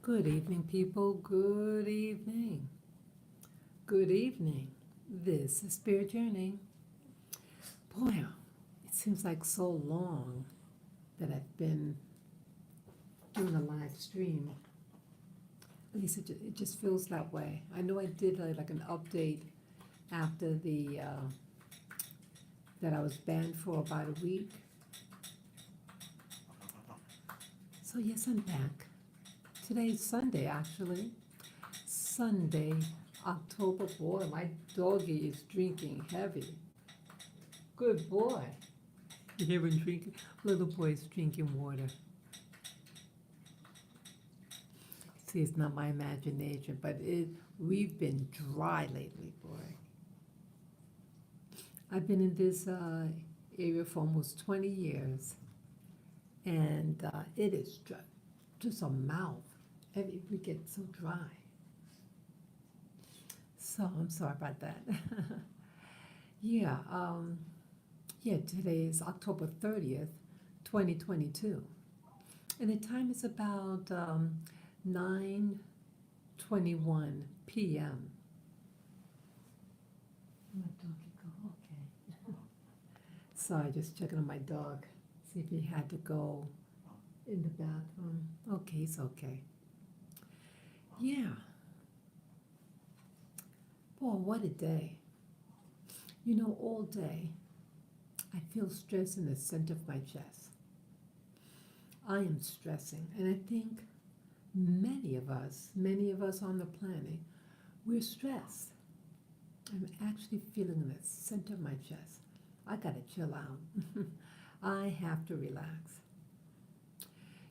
Good evening, people. Good evening. Good evening. This is Spirit Journey. Boy, it seems like so long that I've been doing a live stream. At least it just feels that way. I know I did like an update after the that I was banned for about a week. So yes, I'm back. Today's Sunday, actually. Sunday, October. Boy, my doggy is drinking heavy. Good boy. You hear him drinking? Little boy's drinking water. See, it's not my imagination, but we've been dry lately, boy. I've been in this area for almost 20 years, and it is just a mouth. We get so dry. So I'm sorry about that. Yeah, today is October 30th, 2022. And the time is about 9:21 p.m. My doggy go, okay. Sorry, just checking on my dog, see if he had to go in the bathroom. Okay, he's okay. Yeah. Boy, what a day. You know, all day, I feel stress in the center of my chest. I am stressing, and I think many of us on the planet, we're stressed. I'm actually feeling in the center of my chest. I gotta chill out. I have to relax.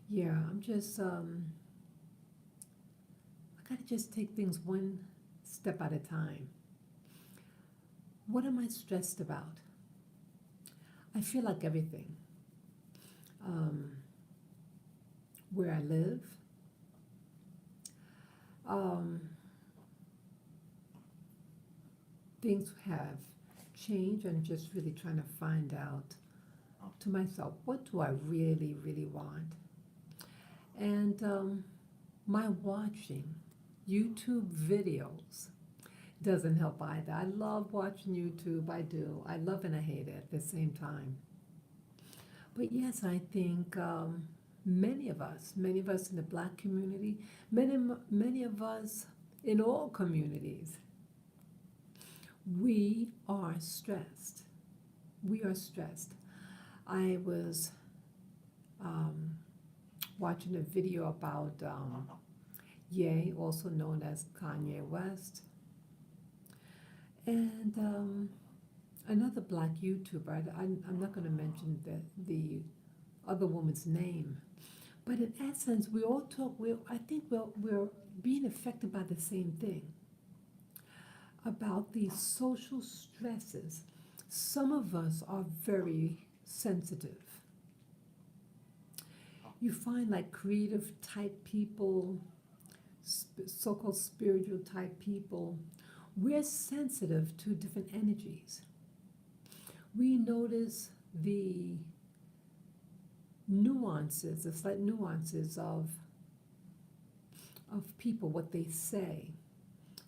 Yeah, I gotta just take things one step at a time. What am I stressed about? I feel like everything. Um, where I live, um, things have changed. I'm just really trying to find out to myself, what do I really, really want? And my watching YouTube videos doesn't help either. I love watching YouTube, I do. I love and I hate it at the same time. But yes, I think many of us in the Black community, many of us in all communities, we are stressed. We are stressed. I was watching a video about Ye, also known as Kanye West, and another Black YouTuber. I'm not going to mention the other woman's name, but in essence, we all talk. I think we're being affected by the same thing, about these social stresses. Some of us are very sensitive. You find like creative type people, so-called spiritual type people, we're sensitive to different energies. We notice the nuances, the slight nuances of people, what they say.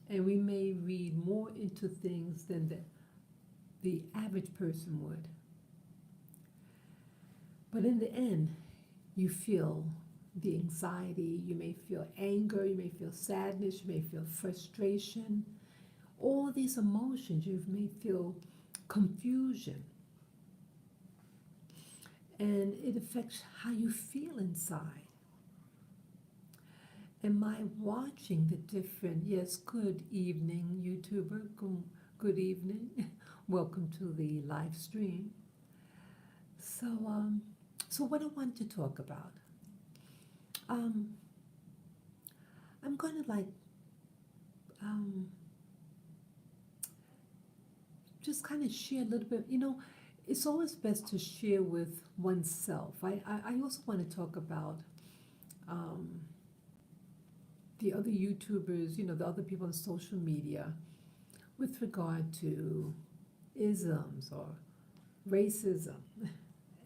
And we may read more into things than the average person would. But in the end, you feel the anxiety, you may feel anger, you may feel sadness, you may feel frustration. All these emotions, you may feel confusion. And it affects how you feel inside. Am I watching the different, yes, good evening, YouTuber, good evening. Welcome to the live stream. So what I want to talk about, I'm going to just kind of share a little bit. It's always best to share with oneself. I also want to talk about the other YouTubers, the other people on social media with regard to isms or racism.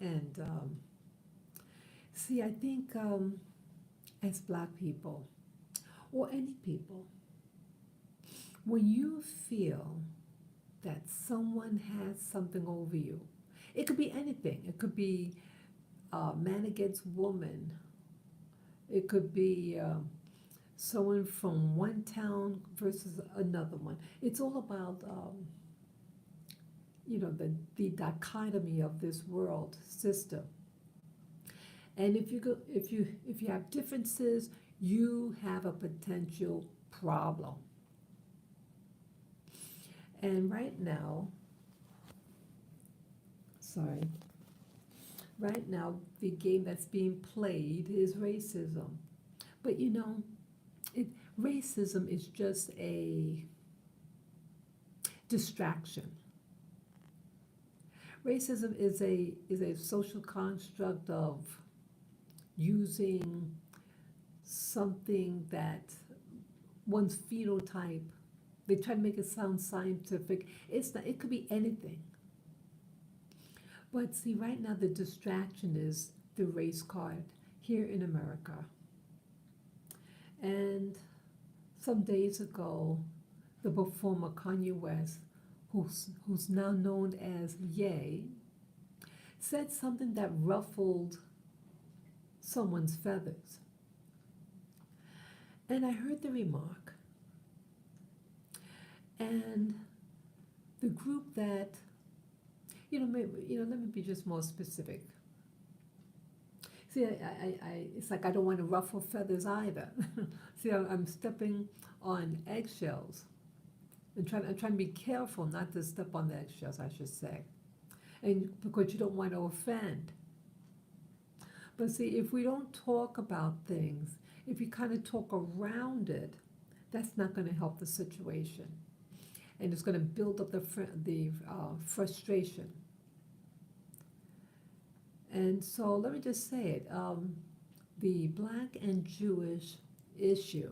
And see, I think as Black people, or any people, when you feel that someone has something over you, it could be anything. It could be man against woman. It could be someone from one town versus another one. It's all about the dichotomy of this world system. And if you have differences, you have a potential problem. And right now, the game that's being played is racism. But racism is just a distraction. Racism is a social construct of using something that one's phenotype. They try to make it sound scientific. It's not. It could be anything. But see, right now the distraction is the race card here in America. And some days ago, the performer Kanye West, who's now known as Ye, said something that ruffled someone's feathers. And I heard the remark. And the group that, let me be just more specific. See, it's like I don't want to ruffle feathers either. See, I'm stepping on eggshells. I'm trying to be careful not to step on the eggshells, I should say. And because you don't want to offend. But see, if we don't talk about things, if you kind of talk around it, that's not going to help the situation. And it's going to build up the frustration. And so let me just say it. The Black and Jewish issue,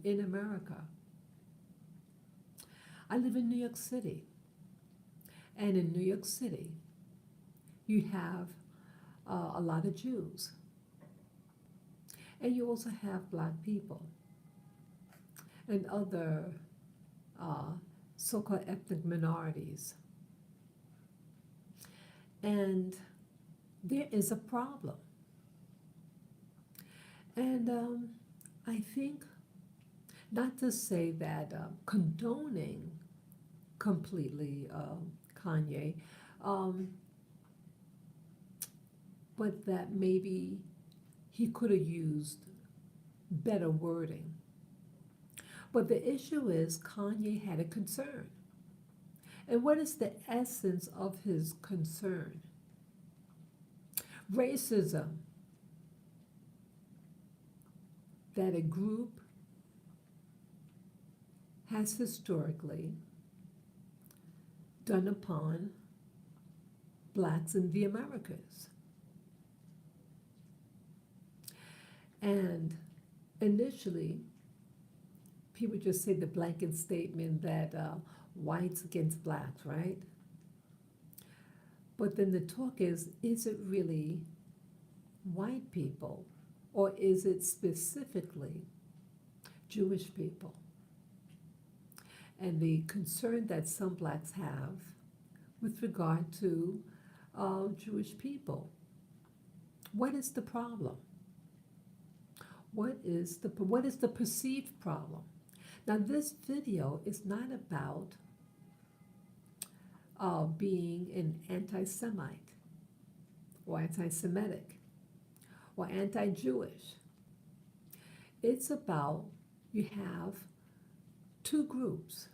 in America. I live in New York City. And in New York City, you have a lot of Jews. And you also have Black people and other so-called ethnic minorities. And there is a problem. And I think, not to say that condoning completely Kanye, but that maybe he could have used better wording. But the issue is Kanye had a concern. And what is the essence of his concern? Racism. That a group has historically done upon Blacks in the Americas. And initially, people just say the blanket statement that whites against Blacks, right? But then the talk is it really white people, or is it specifically Jewish people? And the concern that some Blacks have with regard to Jewish people. What is the problem? What is the perceived problem? Now, this video is not about being an anti-Semite or anti-Semitic or anti-Jewish. It's about you have two groups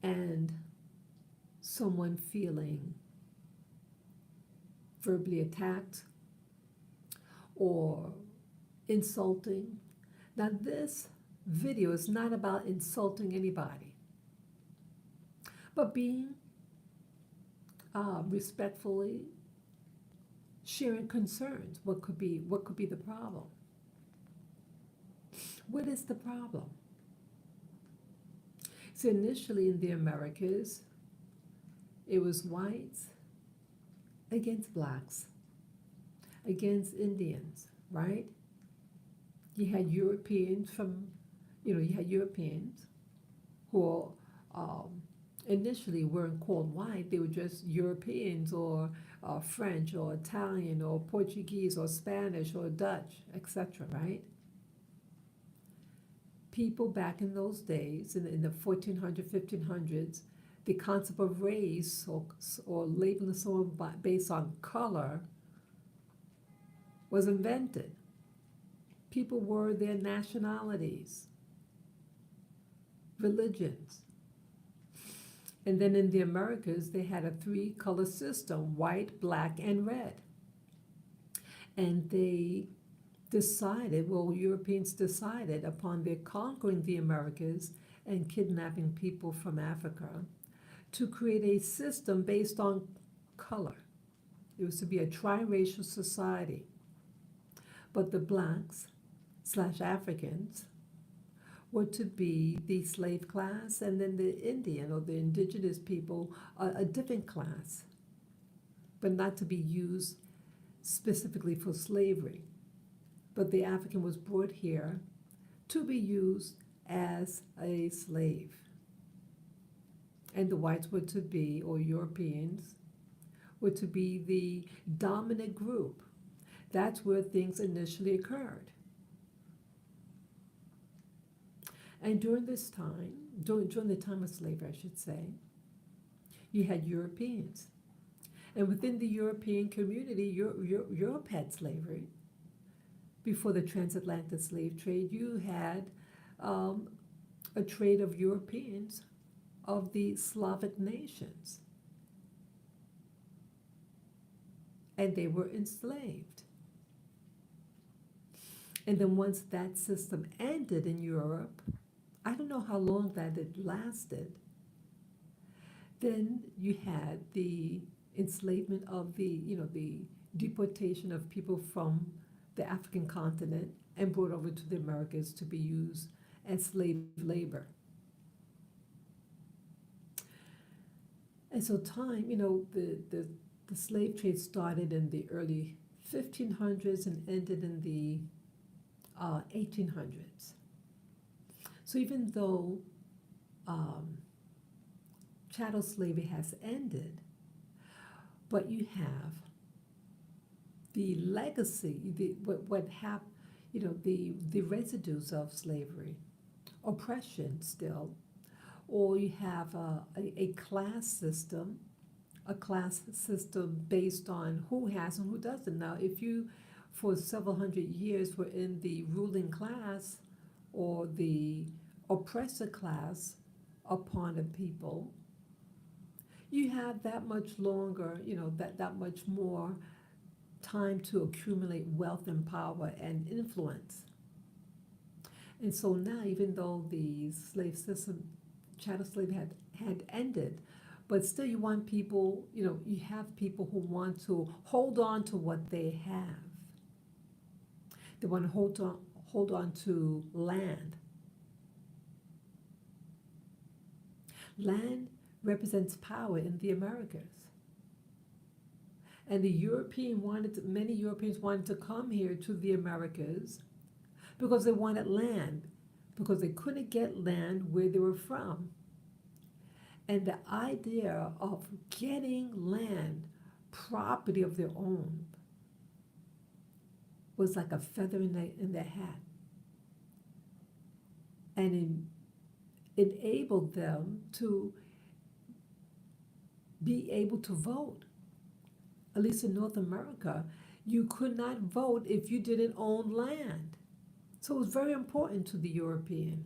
and someone feeling verbally attacked or insulting. Now, this video is not about insulting anybody, but being respectfully sharing concerns. What could be the problem? What is the problem? So initially in the Americas, it was whites against Blacks, against Indians, right? You had Europeans from, you had Europeans who um, initially weren't called white, they were just Europeans or French or Italian or Portuguese or Spanish or Dutch, etc., right? People back in those days, in the 1400s, 1500s, the concept of race or labeling someone based on color was invented. People were their nationalities, religions. And then in the Americas, they had a three-color system, white, black, and red. And they decided, well, Europeans decided upon their conquering the Americas and kidnapping people from Africa to create a system based on color. It was to be a triracial society. But the blacks / Africans were to be the slave class, and then the Indian or the indigenous people, a different class, but not to be used specifically for slavery. But the African was brought here to be used as a slave. And the whites were to be, or Europeans, were to be the dominant group. That's where things initially occurred. And during this time, during the time of slavery, I should say, you had Europeans. And within the European community, Europe had slavery. Before the transatlantic slave trade, you had a trade of Europeans of the Slavic nations. And they were enslaved. And then once that system ended in Europe, I don't know how long that it lasted, then you had the enslavement of the deportation of people from the African continent and brought over to the Americas to be used as slave labor. And so time, the slave trade started in the early 1500s and ended in the 1800s. So even though chattel slavery has ended, but you have the legacy, the residues of slavery, oppression still, or you have a class system based on who has and who doesn't. Now, if you, for several hundred years, were in the ruling class or the oppressor class upon a people, you have that much longer, that much more time to accumulate wealth and power and influence. And so now, even though the slave system, chattel slave had ended, but still you want people, you have people who want to hold on to what they have. They want to hold on to land. Land represents power in the Americas. And many Europeans wanted to come here to the Americas because they wanted land, because they couldn't get land where they were from. And the idea of getting land, property of their own, was like a feather in their hat. And it enabled them to be able to vote. At least in North America, you could not vote if you didn't own land. So it was very important to the European.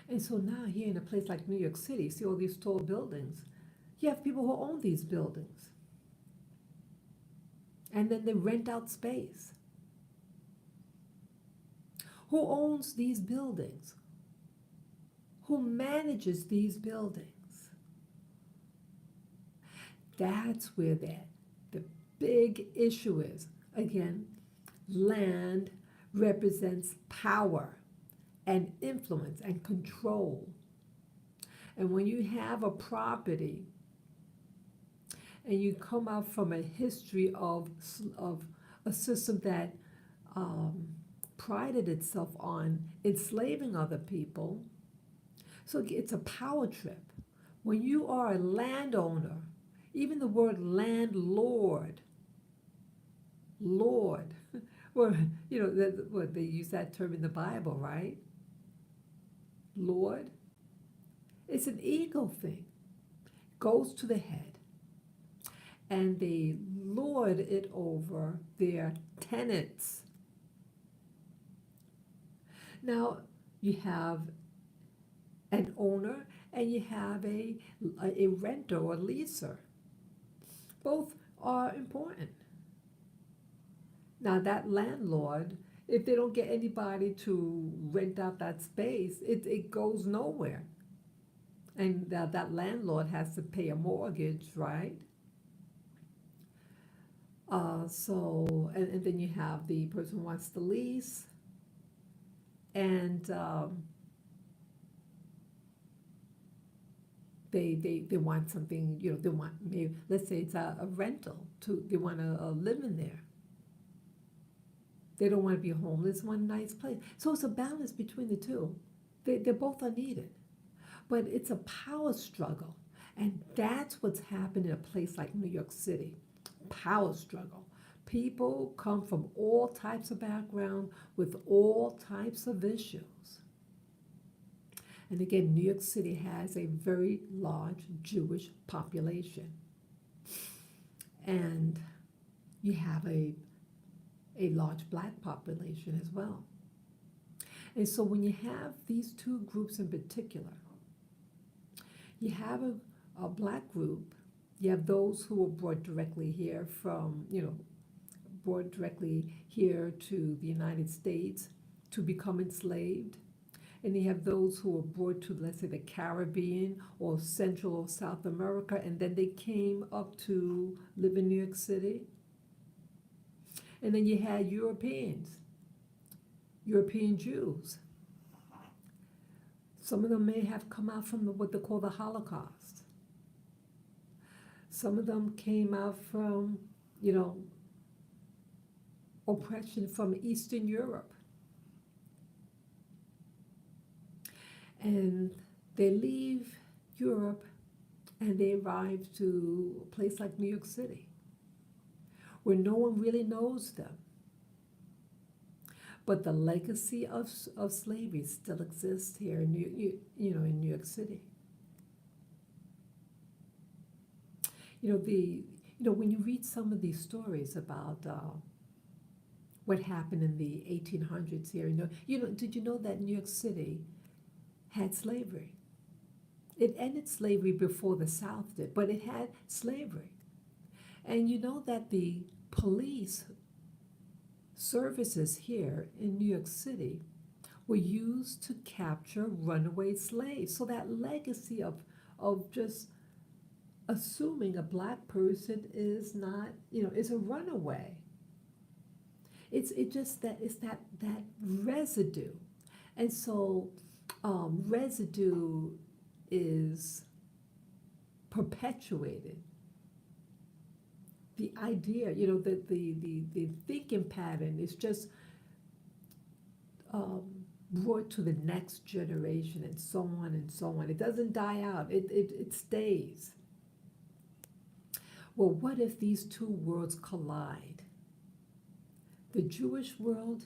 And so now here in a place like New York City, see all these tall buildings, you have people who own these buildings. And then they rent out space. Who owns these buildings? Who manages these buildings? That's where the big issue is. Again, land represents power and influence and control. And when you have a property and you come out from a history of a system that um, prided itself on enslaving other people. So it's a power trip. When you are a landowner, even the word landlord, Lord, well, what they use that term in the Bible, right? Lord, it's an ego thing. Goes to the head, and they lord it over their tenants. Now you have an owner and you have a renter or leaser. Both are important. Now that landlord, if they don't get anybody to rent out that space, it goes nowhere. And that landlord has to pay a mortgage, right? And then you have the person who wants to lease, and they want something, they want, maybe, let's say it's a rental, they want to live in there. They don't want to be homeless, one nice place. So it's a balance between the two. They both are needed. But it's a power struggle. And that's what's happened in a place like New York City. Power struggle. People come from all types of background with all types of issues. And again, New York City has a very large Jewish population. And you have a large black population as well. And so when you have these two groups in particular, you have a black group, you have those who were brought directly here brought directly here to the United States to become enslaved. And you have those who were brought to, let's say, the Caribbean or Central or South America, and then they came up to live in New York City. And then you had European Jews. Some of them may have come out from what they call the Holocaust. Some of them came out from, oppression from Eastern Europe. And they leave Europe and they arrive to a place like New York City, where no one really knows them. But the legacy of slavery still exists here in New York City. When you read some of these stories about what happened in the 1800s here, did you know that New York City had slavery? It ended slavery before the South did, but it had slavery. And you know that the police services here in New York City were used to capture runaway slaves. So that legacy of just assuming a black person is not, is a runaway. It's that residue. And so residue is perpetuated. The idea, the thinking pattern is just brought to the next generation, and so on and so on. It doesn't die out, it stays. Well, what if these two worlds collide? The Jewish world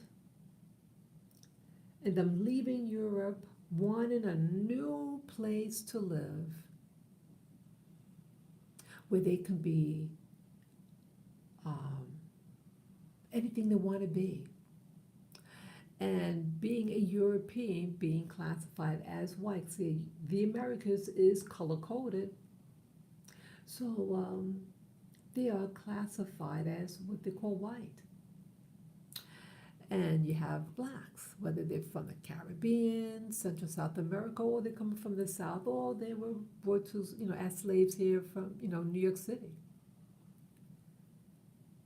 and them leaving Europe, wanting a new place to live where they can be anything they want to be. And being a European, being classified as white. See, the Americas is color-coded, so they are classified as what they call white. And you have blacks, whether they're from the Caribbean, Central South America, or they come from the South, or they were brought to, as slaves here from, New York City.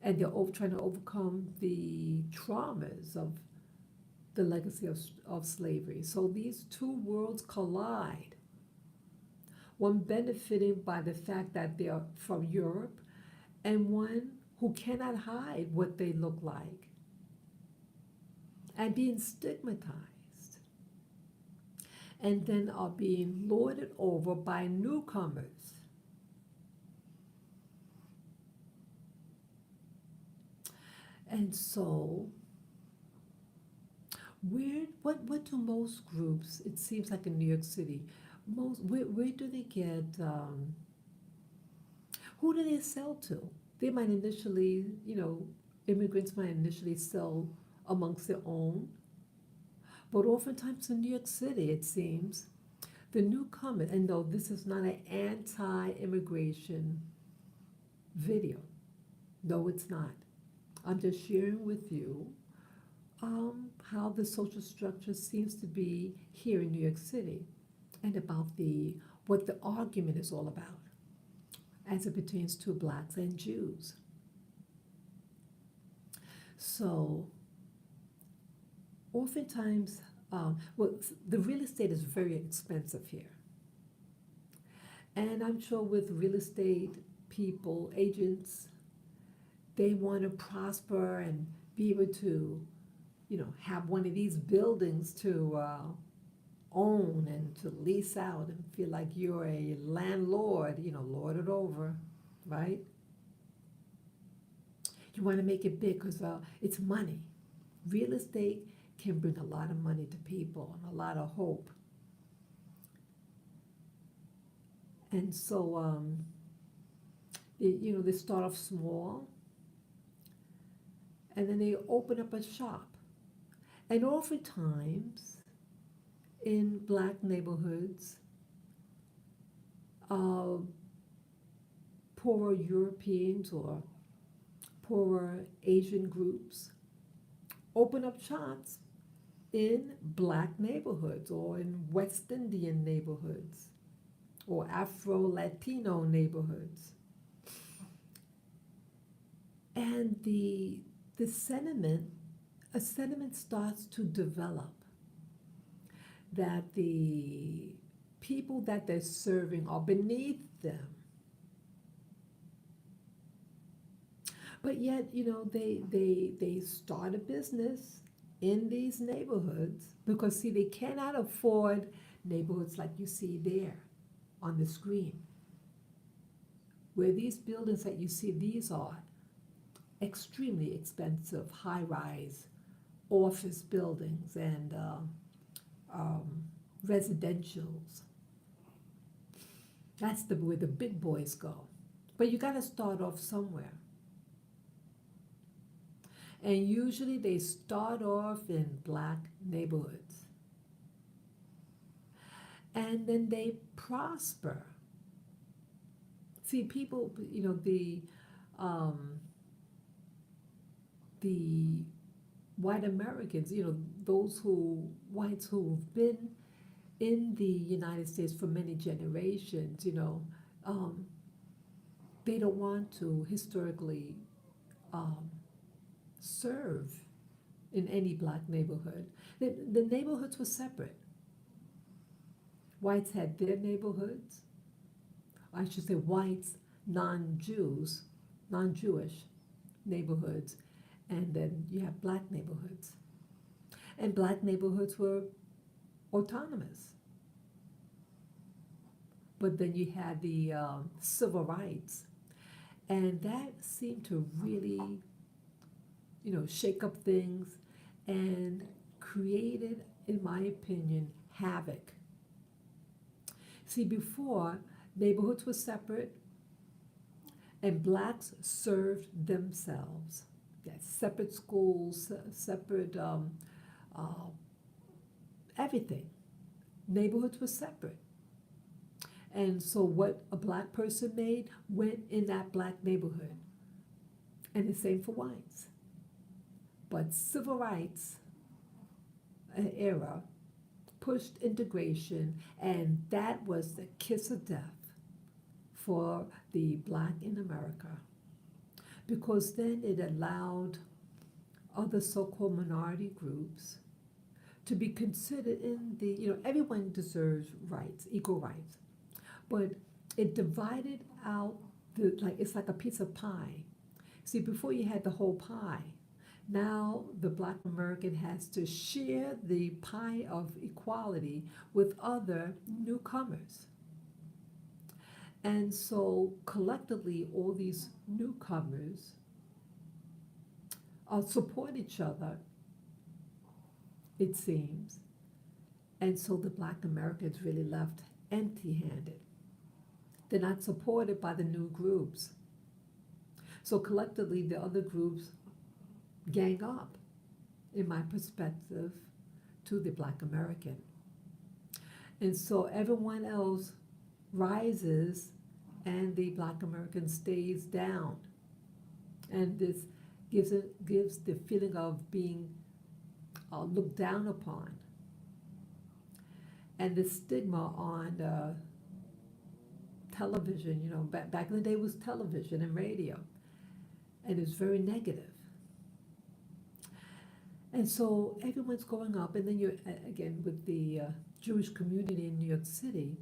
And they're trying to overcome the traumas of the legacy of slavery. So these two worlds collide. one benefiting by the fact that they are from Europe, and one who cannot hide what they look like and being stigmatized, and then are being lorded over by newcomers. And so, what do most groups, it seems like in New York City, where do they get, who do they sell to? They might initially, immigrants might initially sell amongst their own, but oftentimes in New York City, it seems, the newcomer, and though this is not an anti-immigration video, no, it's not. I'm just sharing with you how the social structure seems to be here in New York City, and about what the argument is all about as it pertains to blacks and Jews. So, oftentimes, the real estate is very expensive here. And I'm sure with real estate people, agents, they want to prosper and be able to, have one of these buildings to own and to lease out and feel like you're a landlord, lord it over, right? You want to make it big because it's money. Real estate can bring a lot of money to people and a lot of hope. And so, they start off small, and then they open up a shop. And oftentimes, in black neighborhoods, poorer Europeans or poorer Asian groups open up shops in black neighborhoods or in West Indian neighborhoods or Afro-Latino neighborhoods. And a sentiment starts to develop that the people that they're serving are beneath them. But yet, they start a business in these neighborhoods because, see, they cannot afford neighborhoods like you see there on the screen. Where these buildings that you see, these are extremely expensive, high-rise office buildings and residentials. That's where the big boys go. But you got to start off somewhere. And usually they start off in black neighborhoods. And then they prosper. See, people, the white Americans, those whites who've been in the United States for many generations, they don't want to historically serve in any black neighborhood. The neighborhoods were separate. Whites had their neighborhoods. I should say whites, non-Jews, non-Jewish neighborhoods. And then you have black neighborhoods. And black neighborhoods were autonomous. But then you had the civil rights. And that seemed to really, shake up things and created, in my opinion, havoc. See, before, neighborhoods were separate and blacks served themselves. Separate schools, separate everything. Neighborhoods were separate. And so what a black person made went in that black neighborhood. And the same for whites. But civil rights era pushed integration, and that was the kiss of death for the black in America. Because then it allowed other so-called minority groups to be considered in everyone deserves rights, equal rights. but it divided out the, like, it's like a piece of pie. See, before you had the whole pie. Now the Black American has to share the pie of equality with other newcomers. And so collectively, all these newcomers support each other, it seems. And so the Black Americans really left empty handed. They're not supported by the new groups. So collectively, the other groups gang up, in my perspective, to the Black American. And so everyone else rises and the Black American stays down. And this gives the feeling of being looked down upon. And the stigma on television, back in the day was television and radio. And it's very negative. And so everyone's going up, and then you're, again, with the Jewish community in New York City,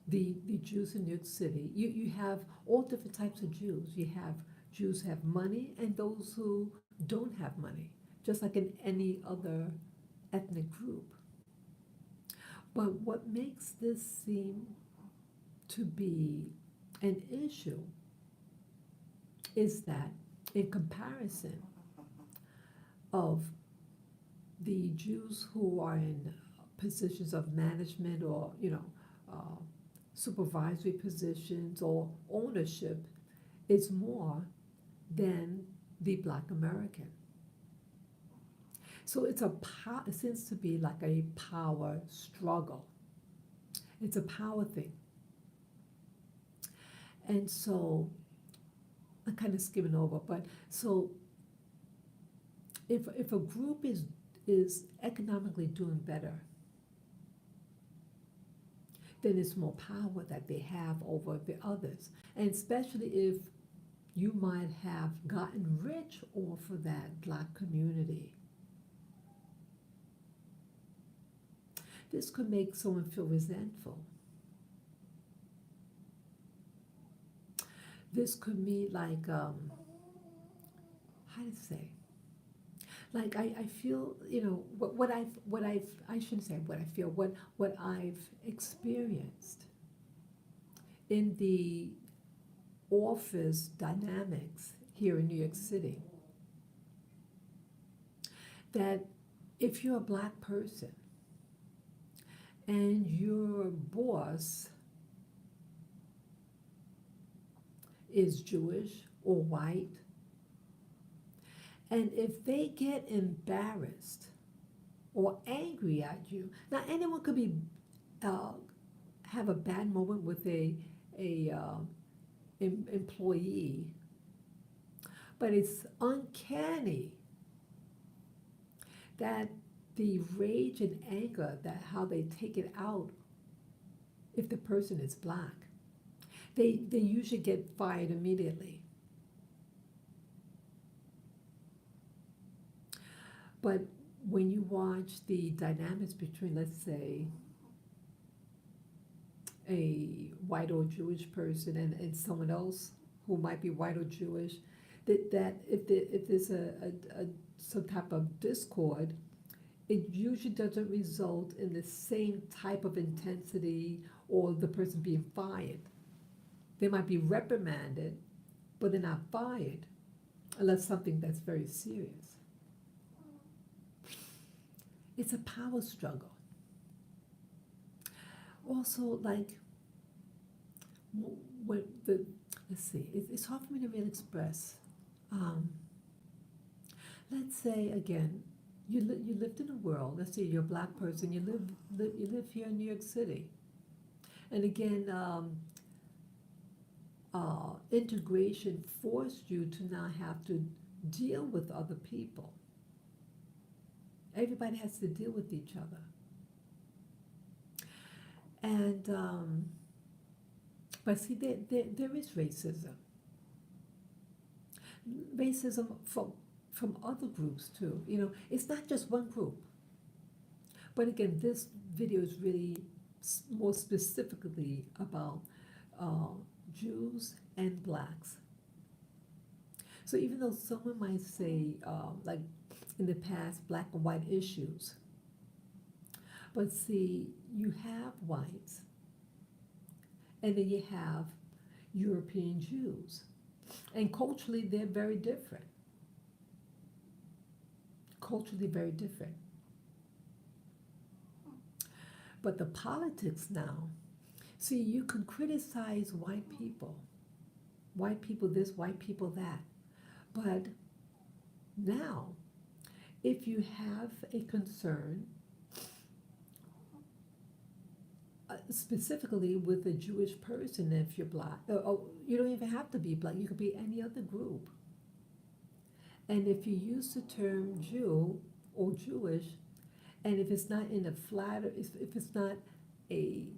the Jews in New York City, you have all different types of Jews. You have Jews who have money and those who don't have money, just like in any other ethnic group. But what makes this seem to be an issue is that in comparison of the Jews who are in positions of management or, supervisory positions or ownership is more than the Black American. So it seems to be like a power struggle. It's a power thing. And so I'm kind of skimming over, but so if a group is economically doing better, then it's more power that they have over the others. And especially if you might have gotten rich off of that Black community. This could make someone feel resentful. This could mean like, how to say? Like I feel, I shouldn't say what I feel, what I've experienced in the office dynamics here in New York City. That if you're a Black person and your boss is Jewish or white, and if they get embarrassed or angry at you, now anyone could be have a bad moment with a employee, but it's uncanny that the rage and anger, that how they take it out if the person is Black, they usually get fired immediately. But when you watch the dynamics between, let's say, a white or Jewish person and someone else who might be white or Jewish, that if there's some type of discord, it usually doesn't result in the same type of intensity or the person being fired. They might be reprimanded, but they're not fired unless something that's very serious. It's a power struggle. Also, like, let's see, it's hard for me to really express. Let's say, again, you lived in a world, let's say you're a Black person, you live here in New York City. And again, integration forced you to now have to deal with other people. Everybody has to deal with each other. And, but see, there is racism. Racism from other groups too. It's not just one group. But again, this video is really more specifically about uh, Jews and blacks. So even though someone might say, like in the past, black and white issues, but see, you have whites, and then you have European Jews. And culturally, they're very different. Culturally, very different. But the politics now, see, you can criticize white people this, white people that. But now, if you have a concern, specifically with a Jewish person, if you're black, you don't even have to be black, you could be any other group. And if you use the term Jew or Jewish, and if it's not in a if it's not a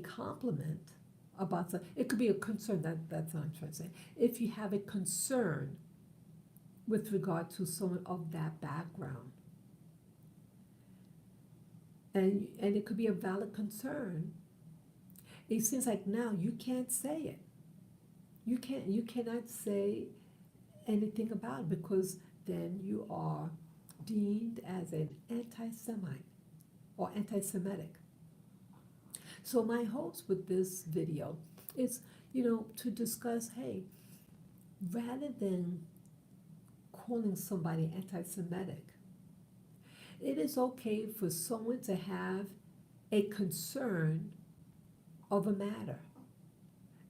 compliment about something, it could be a concern, that's what I'm trying to say. If you have a concern with regard to someone of that background, and it could be a valid concern, it seems like now you can't say it. You cannot say anything about it, because then you are deemed as an anti-Semite or anti-Semitic. So my hopes with this video is, to discuss, hey, rather than calling somebody anti-Semitic, it is okay for someone to have a concern of a matter.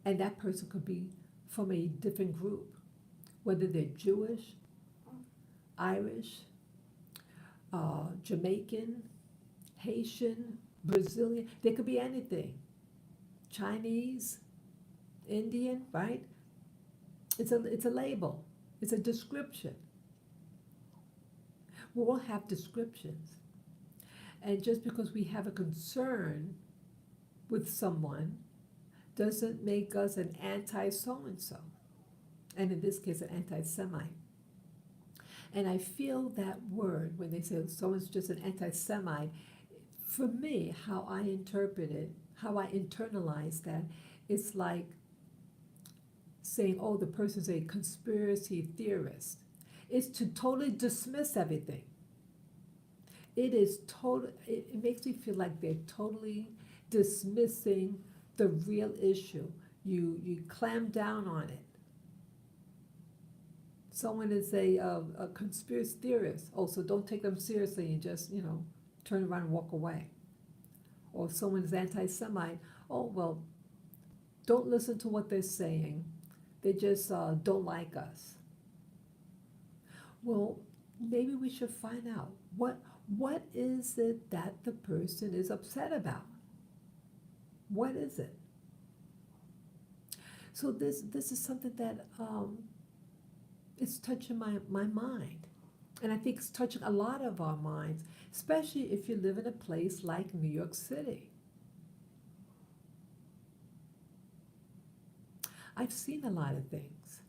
And that person could be from a different group, whether they're Jewish, Irish, Jamaican, Haitian, Brazilian, they could be anything. Chinese, Indian, right? It's a label, it's a description. We all have descriptions. And just because we have a concern with someone doesn't make us an anti-so-and-so. And in this case, an anti-Semite. And I feel that word, when they say someone's just an anti-Semite, for me, how I interpret it, how I internalize that, it's like saying, oh, the person's a conspiracy theorist. It's to totally dismiss everything. It makes me feel like they're totally dismissing the real issue. You clamp down on it. Someone is a conspiracy theorist. Oh, so don't take them seriously and just, turn around and walk away. Or if someone is anti-Semite, oh, well, don't listen to what they're saying. They just don't like us. Well, maybe we should find out what is it that the person is upset about? What is it? So this is something that it's touching my mind. And I think it's touching a lot of our minds, especially if you live in a place like New York City. I've seen a lot of things.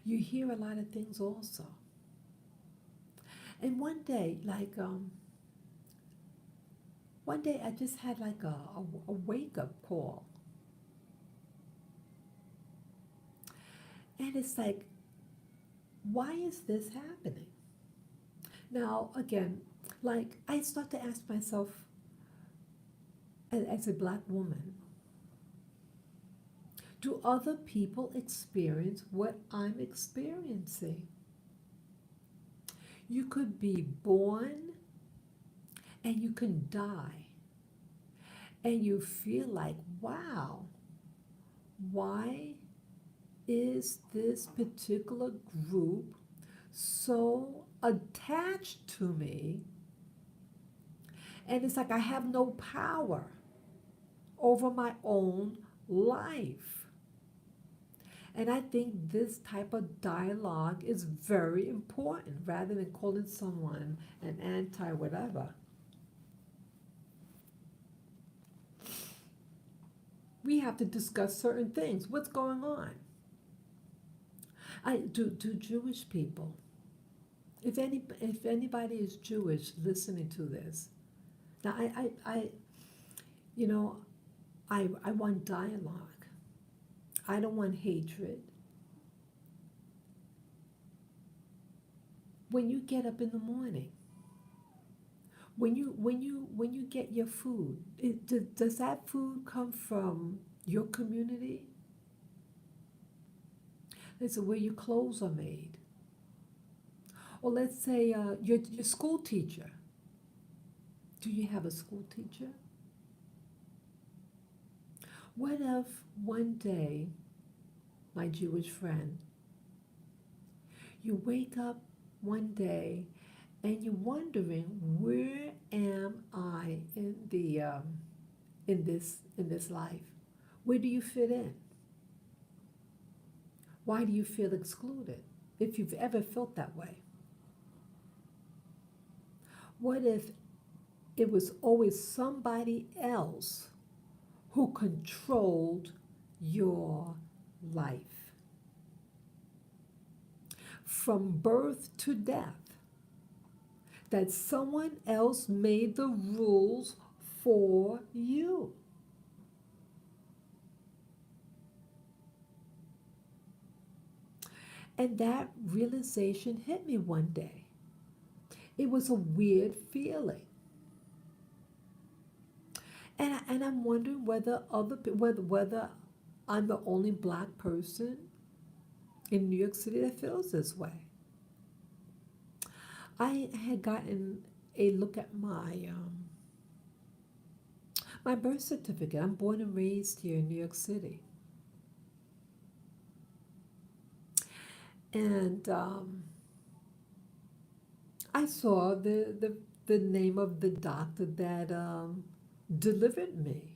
You hear a lot of things also. And one day I just had like a wake-up call. And it's like, why is this happening? Now, again, like I start to ask myself, as a black woman, do other people experience what I'm experiencing? You could be born and you can die. And you feel like, wow, why is this particular group so attached to me? And it's like I have no power over my own life. And I think this type of dialogue is very important, rather than calling someone an anti-whatever. We have to discuss certain things. What's going on? Do Jewish people if anybody is Jewish listening to this, now you know, I want dialogue. I don't want hatred. When you get up in the morning, when you get your food, does that food come from your community? It's where your clothes are made. Or let's say your school teacher. Do you have a school teacher? What if one day, my Jewish friend, you wake up one day and you're wondering, where am I in this life? Where do you fit in? Why do you feel excluded? If you've ever felt that way. What if it was always somebody else who controlled your life? From birth to death, that someone else made the rules for you. And that realization hit me one day. It was a weird feeling. And I'm wondering whether whether I'm the only black person in New York City that feels this way. I had gotten a look at my birth certificate. I'm born and raised here in New York City. And I saw the name of the doctor that delivered me.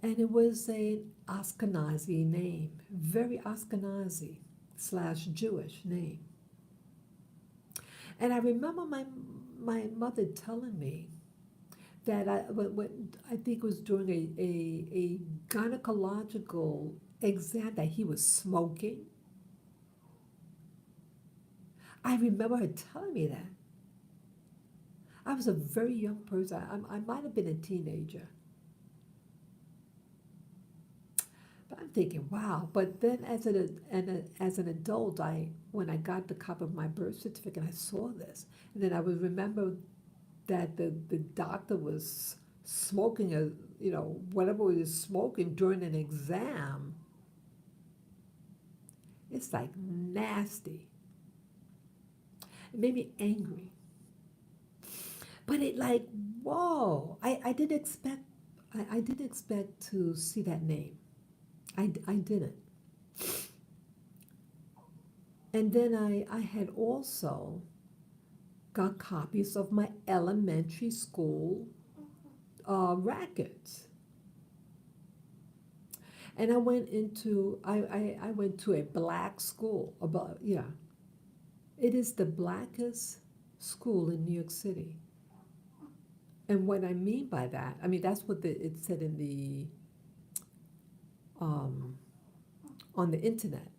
And it was an Ashkenazi name, very Ashkenazi / Jewish name. And I remember my mother telling me that when I think it was during a gynecological exam that he was smoking. I remember her telling me that. I was a very young person. I might have been a teenager. But I'm thinking, wow. But then as an adult, when I got the copy of my birth certificate, I saw this. And then I would remember that the doctor was smoking whatever he was smoking during an exam. It's like nasty. It made me angry. But it like, whoa, I didn't expect to see that name. I didn't. And then I had also got copies of my elementary school records. And I went to a black school. It is the blackest school in New York City. And what I mean by that, that's what it said in the on the internet.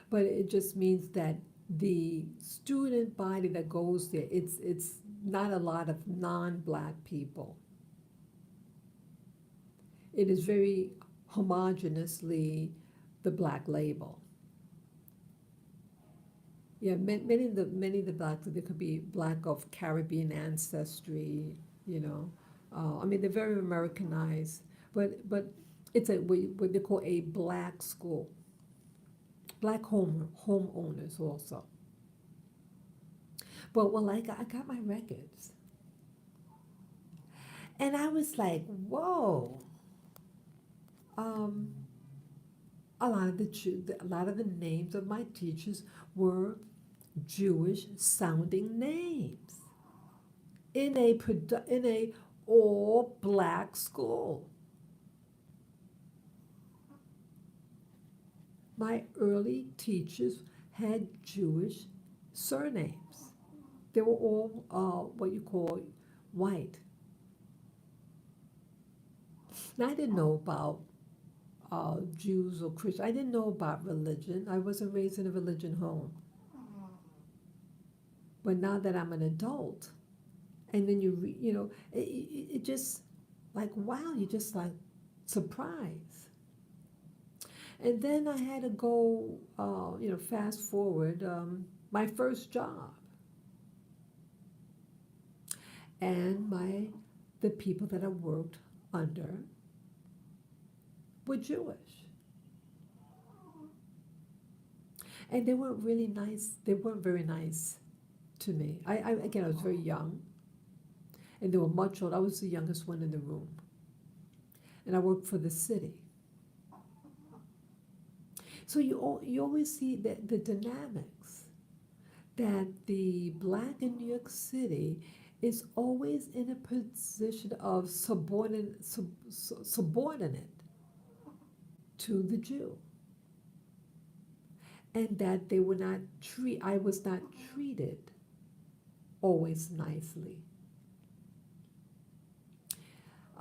But it just means that the student body that goes there, it's not a lot of non-black people. It is very homogeneously the black label. Yeah, many of the blacks, they could be black of Caribbean ancestry, they're very Americanized, but it's what they call a black school. Black homeowners also. But I got my records, and I was like, whoa. A lot of the names of my teachers were Jewish sounding names in a all black school. My early teachers had Jewish surnames. They were all what you call white. Now I didn't know about Jews or Christians. I didn't know about religion. I wasn't raised in a religion home. But now that I'm an adult, and then it just like, wow, you just like surprised. And then I had to go, fast forward, my first job, and the people that I worked under were Jewish, and they weren't really nice. They weren't very nice to me. Again, I was very young, and they were much older. I was the youngest one in the room, and I worked for the city. So you always see the dynamics that the black in New York City is always in a position of subordinate to the Jew, and that I was not treated always nicely.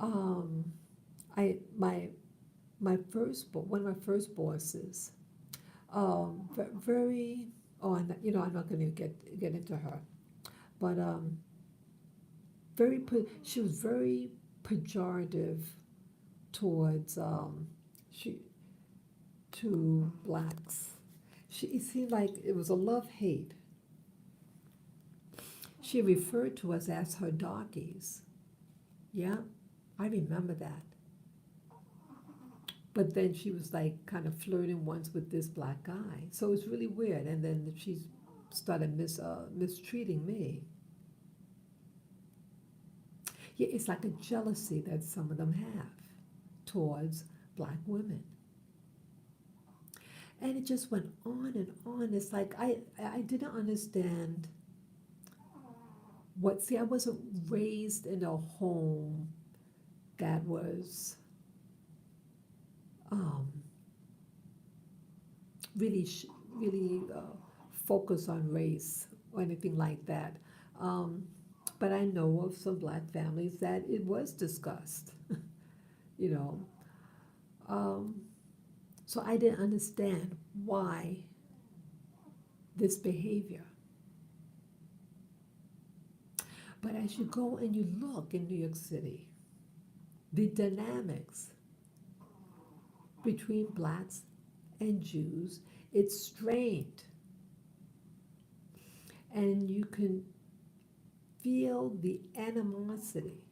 I my one of my first bosses, very, I'm not going to get into her, but she was very pejorative towards she to blacks. It seemed like it was a love-hate. She referred to us as her darkies. Yeah, I remember that. But then she was like kind of flirting once with this black guy. So it was really weird. And then she started mistreating me. Yeah, it's like a jealousy that some of them have towards black women. And it just went on and on. It's like I didn't understand I wasn't raised in a home that was really, really focused on race or anything like that. But I know of some black families that it was discussed, you know. So I didn't understand why this behavior. But as you go and you look in New York City, the dynamics between blacks and Jews, it's strained. And you can feel the animosity.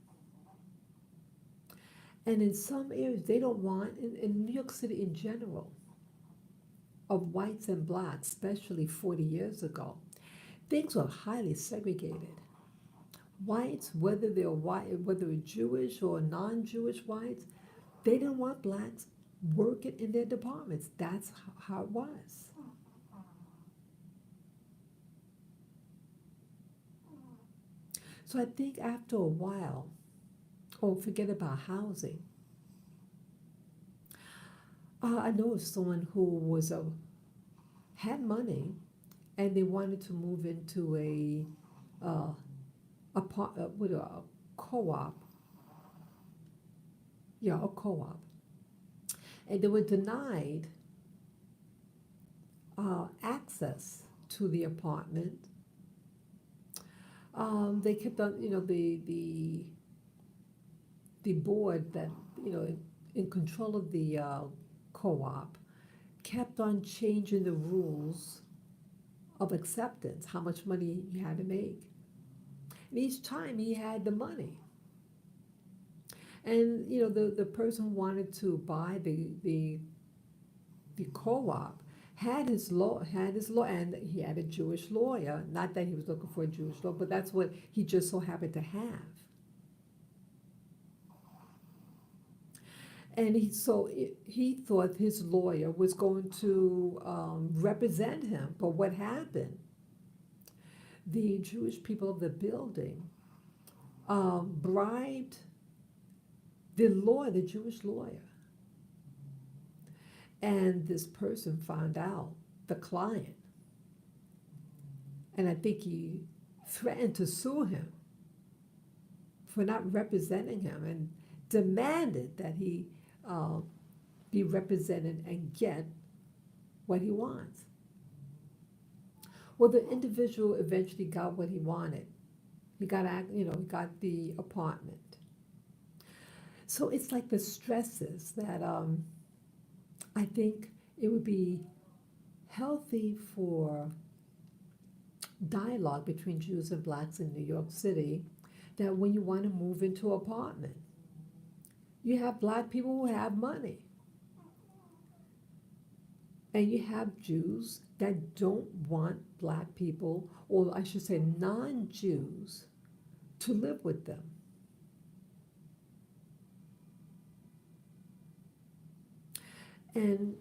And in some areas, they don't want, in New York City in general, of whites and blacks, especially 40 years ago, things were highly segregated. Whites, whether they're white, whether they're Jewish or non-Jewish whites, they didn't want blacks working in their departments. That's how it was. So I think after a while, forget about housing. I know of someone who had money, and they wanted to move into a co-op. Yeah, a co-op, and they were denied access to the apartment. They kept on, the board that, in control of the co-op kept on changing the rules of acceptance, how much money you had to make. And each time he had the money. And, the person who wanted to buy the co-op had his law, and he had a Jewish lawyer. Not that he was looking for a Jewish lawyer, but that's what he just so happened to have. And he thought his lawyer was going to represent him. But what happened? The Jewish people of the building bribed the Jewish lawyer. And this person found out, the client. And I think he threatened to sue him for not representing him, and demanded that he be represented and get what he wants. Well, the individual eventually got what he wanted. He got the apartment. So it's like the stresses that I think it would be healthy for dialogue between Jews and blacks in New York City that when you want to move into an apartment, you have black people who have money. And you have Jews that don't want black people, or I should say non Jews, to live with them. And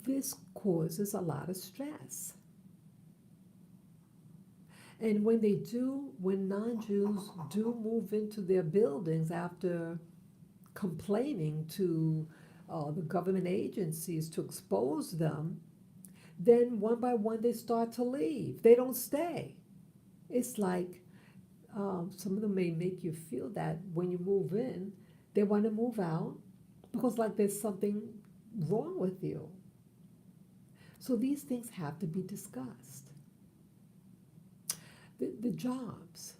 this causes a lot of stress. And when non Jews do move into their buildings after complaining to the government agencies to expose them, then one by one they start to leave. They don't stay. It's like some of them may make you feel that when you move in, they want to move out because like there's something wrong with you. So these things have to be discussed. The jobs.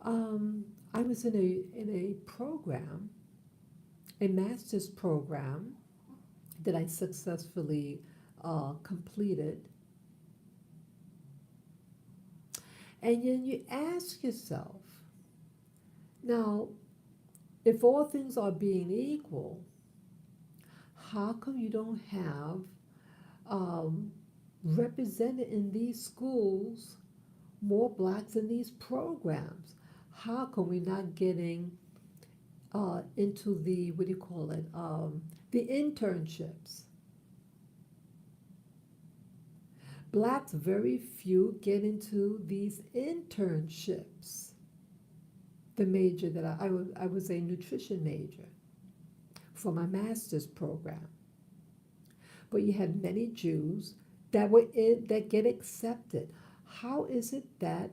I was in a program, a master's program that I successfully completed. And then you ask yourself, now, if all things are being equal, how come you don't have represented in these schools more blacks in these programs? How come we're not getting into the, what do you call it, the internships? Blacks, very few get into these internships. The major that I was a nutrition major for my master's program. But you had many Jews that get accepted. How is it that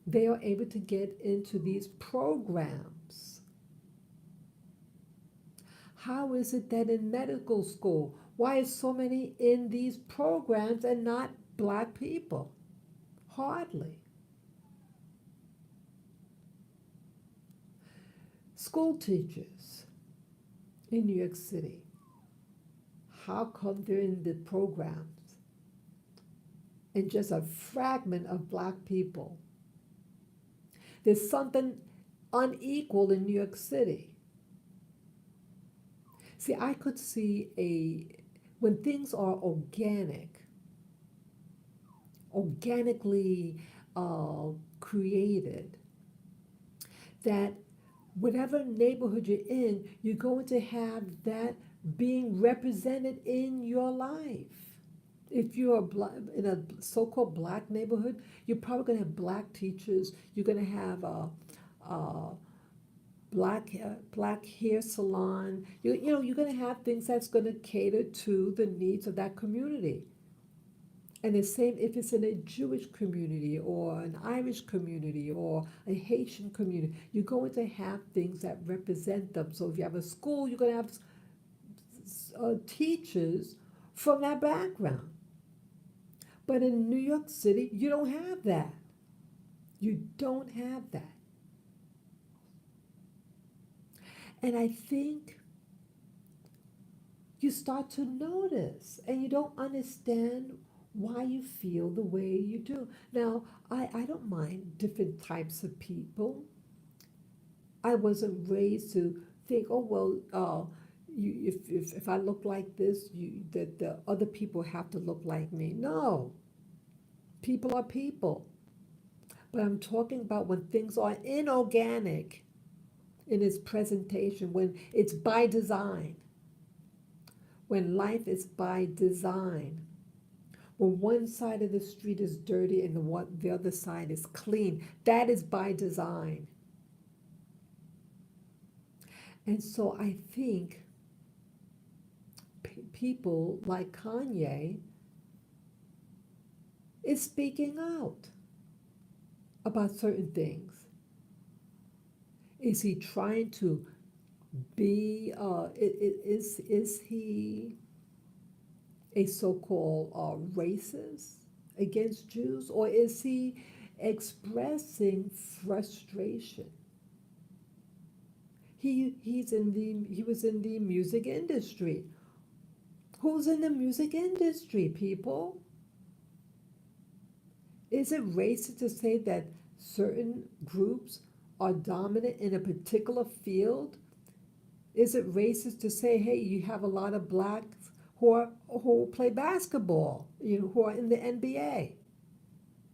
they are able to get into these programs? How is it that in medical school, why is so many in these programs and not black people? Hardly. School teachers in New York City, how come they're in the programs and just a fragment of black people? There's something unequal in New York City. See, I could see when things are organically created, that whatever neighborhood you're in, you're going to have that being represented in your life. If you're in a so-called black neighborhood, you're probably going to have black teachers. You're going to have a black hair salon. You're going to have things that's going to cater to the needs of that community. And the same if it's in a Jewish community or an Irish community or a Haitian community, you're going to have things that represent them. So if you have a school, you're going to have teachers from that background. But in New York City, you don't have that. You don't have that. And I think you start to notice and you don't understand why you feel the way you do. Now, I don't mind different types of people. I wasn't raised to think, oh, well, if I look like this, that the other people have to look like me. No, people are people. But I'm talking about when things are inorganic in its presentation, when it's by design, when life is by design. When one side of the street is dirty and the other side is clean, that is by design. And so I think people like Kanye is speaking out about certain things. Is he trying to be, is he a so-called racist against Jews, or is he expressing frustration? He was in the music industry. Who's in the music industry, people? Is it racist to say that certain groups are dominant in a particular field? Is it racist to say, hey, you have a lot of blacks who play basketball, who are in the NBA?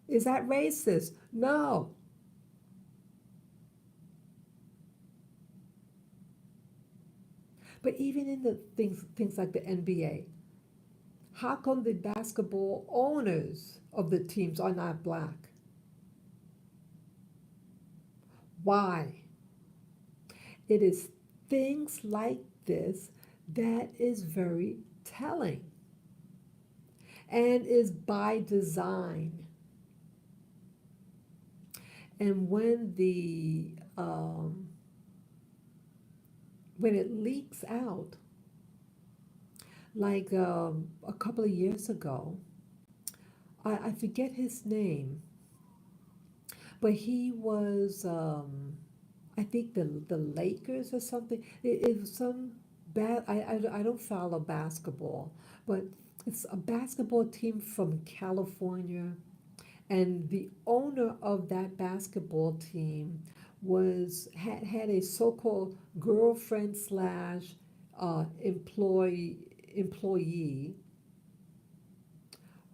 Is that racist? No. But even in the things like the NBA, how come the basketball owners of the teams are not black? Why? It is things like this that is very telling and is by design. And when it leaks out, like a couple of years ago, I forget his name, but he was I think the Lakers or something. It was some bad. I don't follow basketball, but it's a basketball team from California, and the owner of that basketball team had a so-called girlfriend slash employee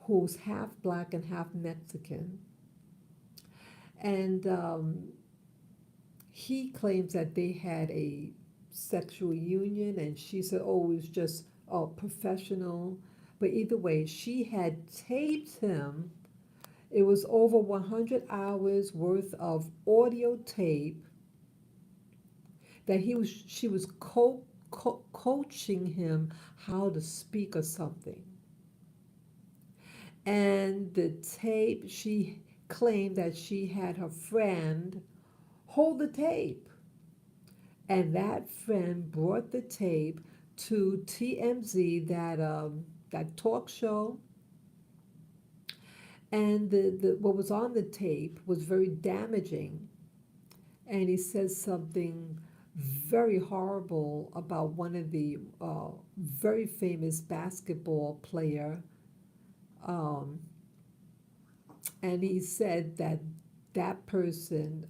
who's half black and half Mexican, and he claims that they had a sexual union, and she said, oh, it was just professional. But either way, she had taped him. It was over 100 hours worth of audio tape that she was coaching him how to speak or something. And the tape, she claimed that she had her friend hold the tape. And that friend brought the tape to TMZ, that talk show. And what was on the tape was very damaging. And he says something very horrible about one of the very famous basketball player. Um, and he said that that person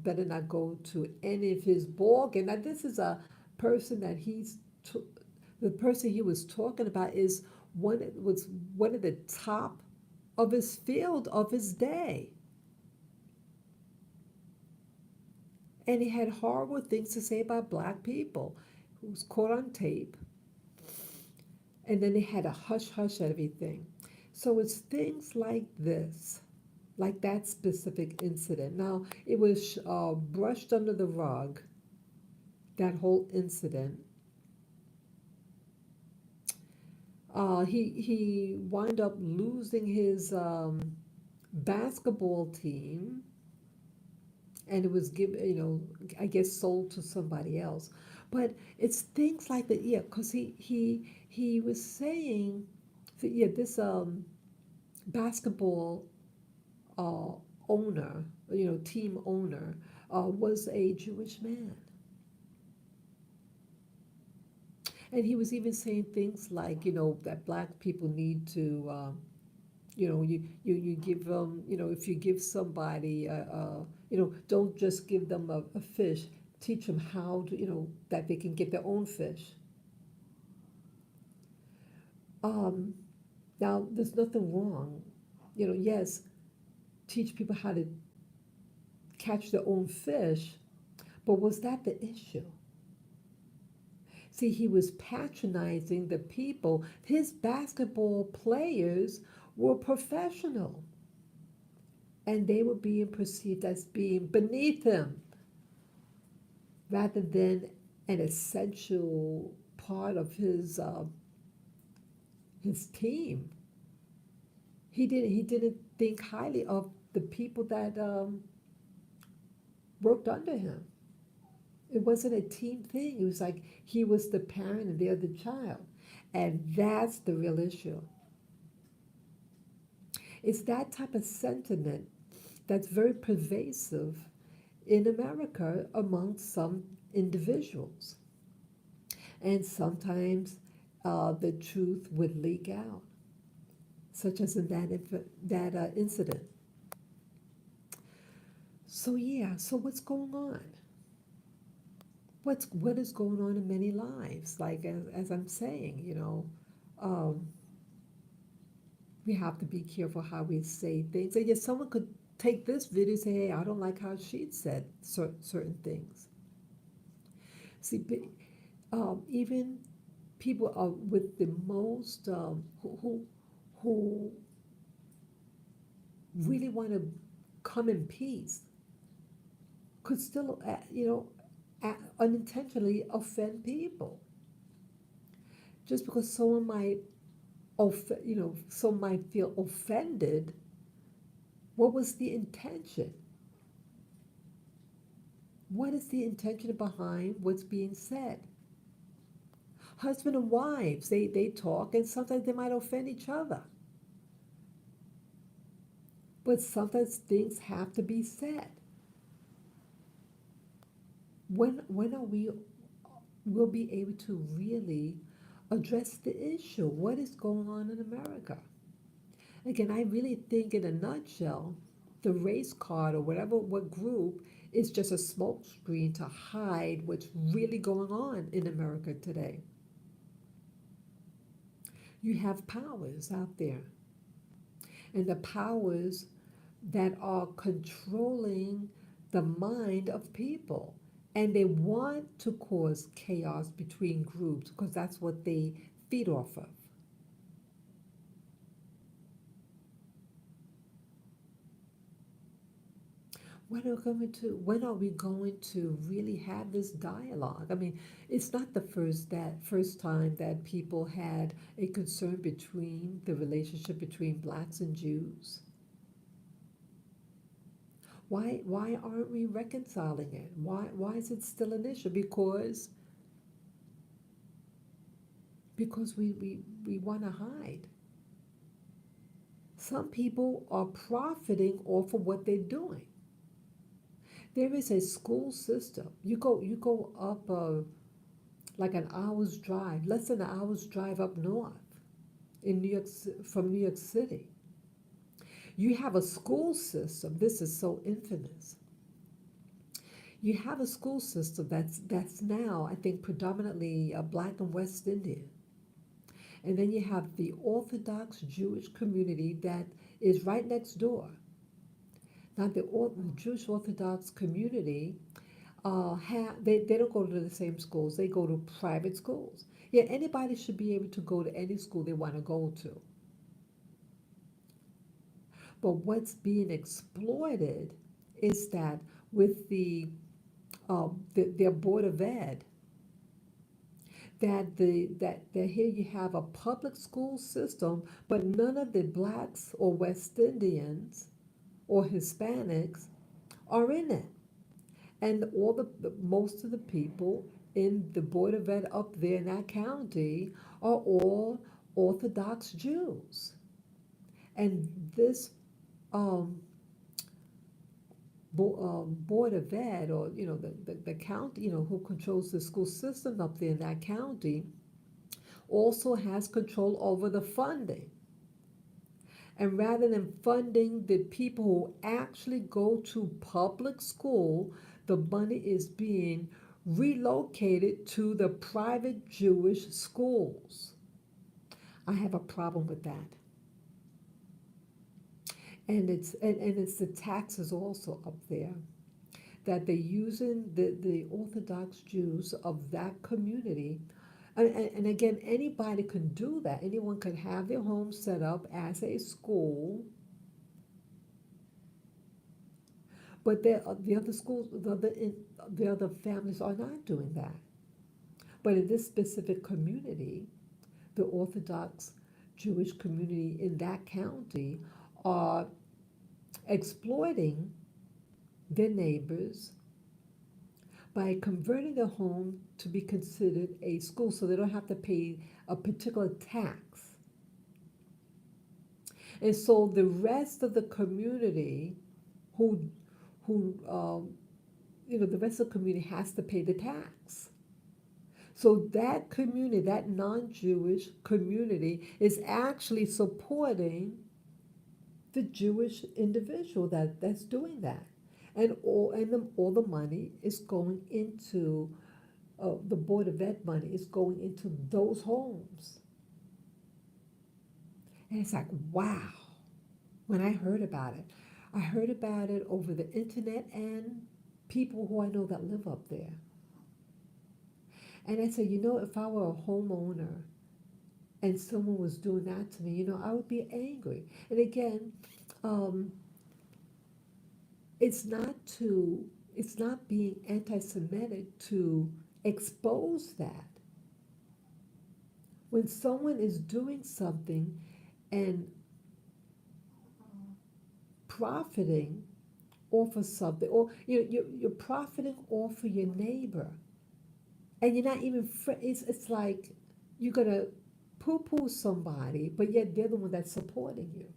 better not go to any of his ball games. Now, this is a person that the person he was talking about was one of the top of his field of his day. And he had horrible things to say about black people. It was caught on tape. And then they had a hush hush everything. So it's things like this, like that specific incident. Now, it was brushed under the rug, that whole incident. He wound up losing his basketball team, and it was given, I guess sold to somebody else. But it's things like that, yeah, because he was saying that, yeah, this basketball uh, owner, team owner, was a Jewish man. And he was even saying things like, that black people need to, you give them, if you give somebody, don't just give them a fish, teach them how to, that they can get their own fish. Um, Now, there's nothing wrong, yes, teach people how to catch their own fish, but was that the issue? See, he was patronizing the people. His basketball players were professional, and they were being perceived as being beneath him rather than an essential part of his team. He didn't think highly of the people that worked under him. It wasn't a team thing. It was like he was the parent and they're the child. And that's the real issue. It's that type of sentiment that's very pervasive in America among some individuals. And sometimes the truth would leak out, such as in that incident. So yeah, so what's going on? What is going on in many lives? Like as I'm saying, um, we have to be careful how we say things. And yet someone could take this video and say, "Hey, I don't like how she said certain things." See, even people are with the most who really want to come in peace could still, unintentionally offend people just because someone might, someone might feel offended. What was the intention? What is the intention behind what's being said? Husband and wives, they talk and sometimes they might offend each other. But sometimes things have to be said. When are we will be able to really address the issue? What is going on in America? Again, I really think in a nutshell, the race card or whatever what group is just a smokescreen to hide what's really going on in America today. You have powers out there, and the powers that are controlling the mind of people. And they want to cause chaos between groups because that's what they feed off of. When are we going to really have this dialogue? I mean, it's not the first time that people had a concern between the relationship between blacks and Jews. Why aren't we reconciling it? Why is it still an issue? Because we want to hide. Some people are profiting off of what they're doing. There is a school system. You go up like an hour's drive, less than an hour's drive up north in New York from New York City. You have a school system. This is so infamous. You have a school system that's now, I think, predominantly black and West Indian. And then you have the Orthodox Jewish community that is right next door. Now, the Jewish Orthodox community, they don't go to the same schools, they go to private schools. Yeah, anybody should be able to go to any school they want to go to. But what's being exploited is that with their Board of Ed, that here you have a public school system, but none of the blacks or West Indians or Hispanics are in it. And most of the people in the Board of Ed up there in that county are all Orthodox Jews. And this um, Board of Ed, or the county, who controls the school system up there in that county, also has control over the funding. And rather than funding the people who actually go to public school, the money is being relocated to the private Jewish schools. I have a problem with that. And it's the taxes also up there that they're using the Orthodox Jews of that community. And again, anybody can do that. Anyone can have their home set up as a school, but the other schools, the other families are not doing that. But in this specific community, the Orthodox Jewish community in that county are exploiting their neighbors by converting a home to be considered a school so they don't have to pay a particular tax. And so the rest of the community who, who the rest of the community has to pay the tax. So that community, that non-Jewish community, is actually supporting the Jewish individual that's doing that. And all the money is going into the Board of Ed money is going into those homes. And it's like, wow. When I heard about it over the internet and people who I know that live up there. And I said, if I were a homeowner and someone was doing that to me, I would be angry. And again, um, it's not being anti-Semitic to expose that. When someone is doing something and profiting off of something, or you're profiting off of your neighbor, and you're not even it's like you're gonna poo-poo somebody, but yet they're the one that's supporting you.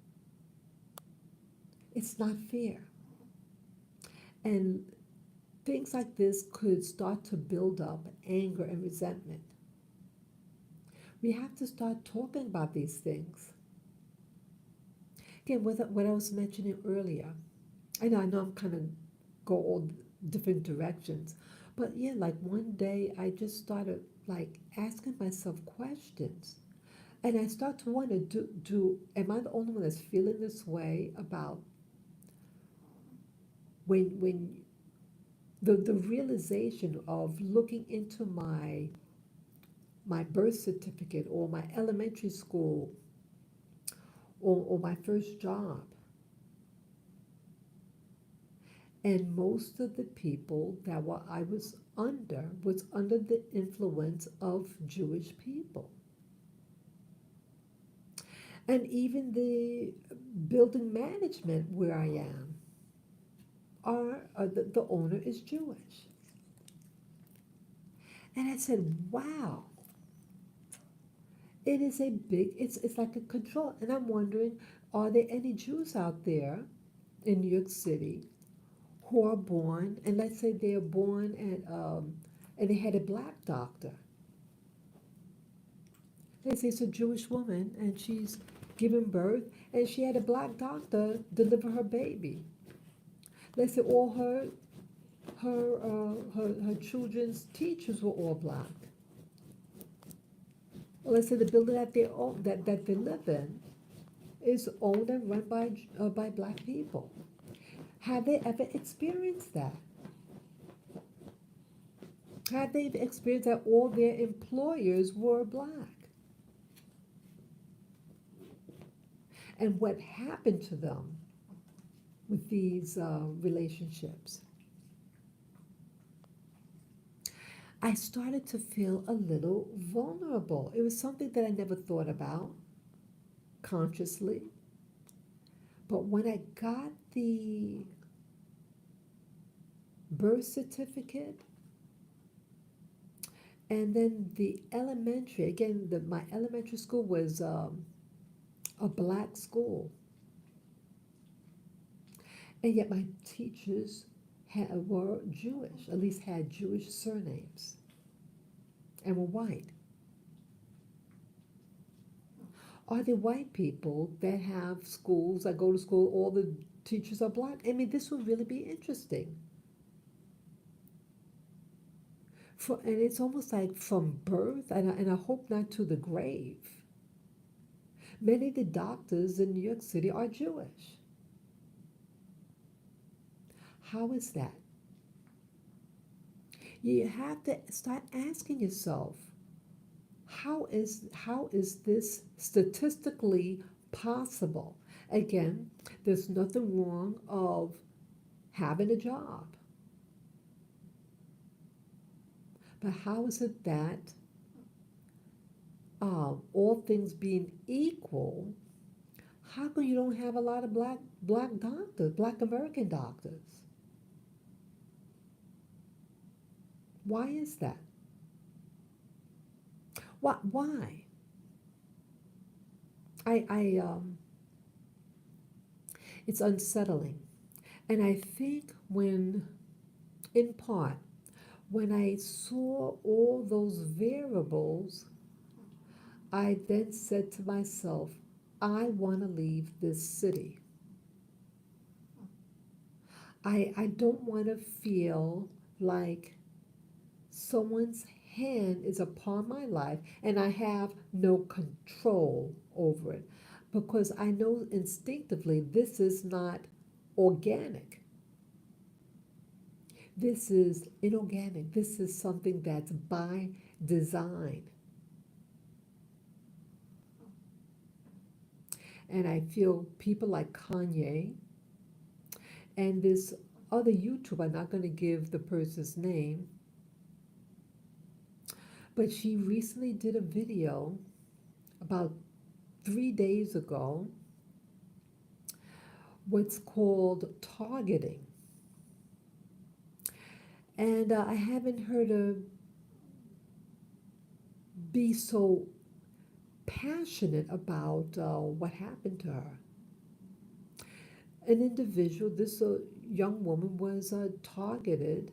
It's not fair. And things like this could start to build up anger and resentment. We have to start talking about these things. Again, what I was mentioning earlier, I know I'm kind of go all different directions, but yeah, like one day I just started like asking myself questions, and I start to wonder, am I the only one that's feeling this way about when the realization of looking into my birth certificate or my elementary school or my first job. And most of the people that I was under the influence of Jewish people. And even the building management where I am, the owner is Jewish. And I said, wow, it is it's like a control. And I'm wondering, are there any Jews out there in New York City who are born, and let's say they are born and they had a black doctor. Let's say it's a Jewish woman and she's giving birth and she had a black doctor deliver her baby. Let's say all her children's teachers were all black. Or let's say the building that they own, that they live in is owned and run by black people. Have they ever experienced that? Have they experienced that all their employers were black? And what happened to them with these relationships? I started to feel a little vulnerable. It was something that I never thought about consciously. But when I got the birth certificate and then the elementary, again, my elementary school was a black school. And yet my teachers were Jewish, at least had Jewish surnames, and were white. Are there white people that have schools, that go to school, all the teachers are black? I mean, this would really be interesting. And it's almost like from birth, and I hope not to the grave. Many of the doctors in New York City are Jewish. How is that? You have to start asking yourself, how is this statistically possible? Again, there's nothing wrong of having a job. But how is it that all things being equal, how come you don't have a lot of black doctors, black American doctors? Why is that? Why? I it's unsettling. And I think in part, when I saw all those variables, I then said to myself, I want to leave this city. I don't want to feel like someone's hand is upon my life and I have no control over it because I know instinctively this is not organic. This is inorganic. This is something that's by design. And I feel people like Kanye and this other YouTuber, I'm not going to give the person's name, but she recently did a video about 3 days ago, what's called targeting. And I haven't heard her be so passionate about what happened to her. An individual, this young woman was targeted.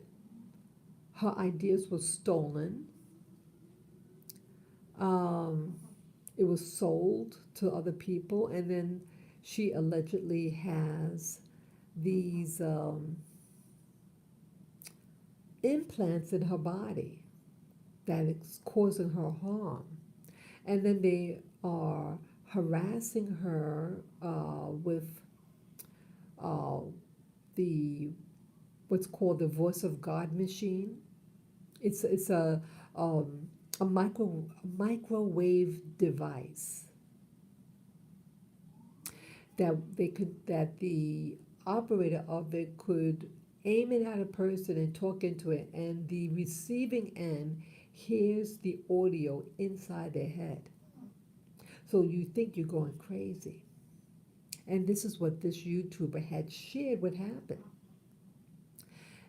Her ideas were stolen. Um, it was sold to other people, and then she allegedly has these implants in her body that is causing her harm. And then they are harassing her with uh, the what's called the voice of God machine. It's um, a microwave device that the operator of it could aim it at a person and talk into it, and the receiving end hears the audio inside their head. So you think you're going crazy. And this is what this YouTuber had shared what happened.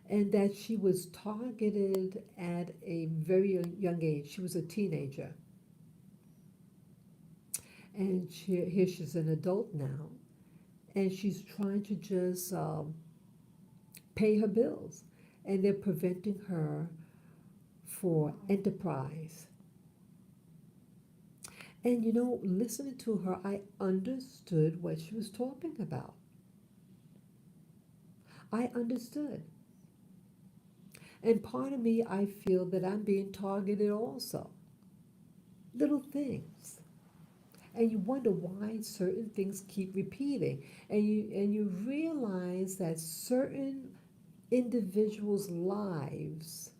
And that she was targeted at a very young age. She was a teenager. And here she's an adult now. And she's trying to just pay her bills. And they're preventing her for enterprise. And listening to her, I understood what she was talking about. I understood. And part of me, I feel that I'm being targeted also. Little things. And you wonder why certain things keep repeating. And you realize that certain individuals' lives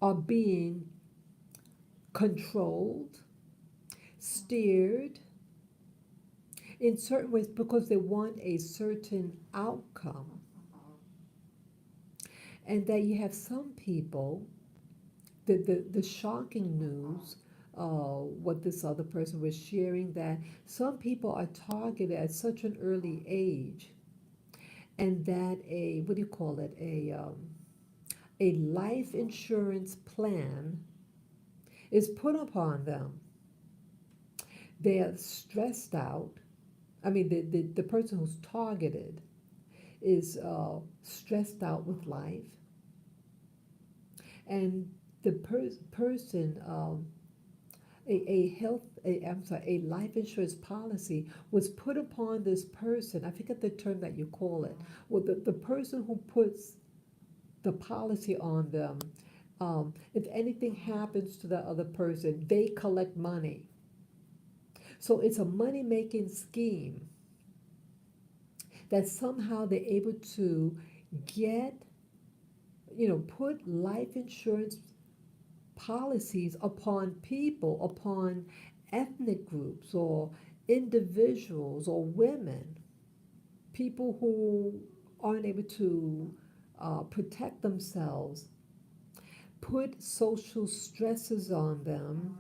are being controlled, steered in certain ways because they want a certain outcome. And that you have some people, the shocking news, what this other person was sharing, that some people are targeted at such an early age, and that what do you call it, a life insurance plan is put upon them. They are stressed out. I mean, the person who's targeted is stressed out with life, and the person a life insurance policy was put upon this person. I forget the term that you call it. Well, the person who puts the policy on them, if anything happens to the other person, they collect money. So it's a money making scheme that somehow they're able to get, put life insurance policies upon people, upon ethnic groups or individuals or women, people who aren't able to protect themselves, put social stresses on them,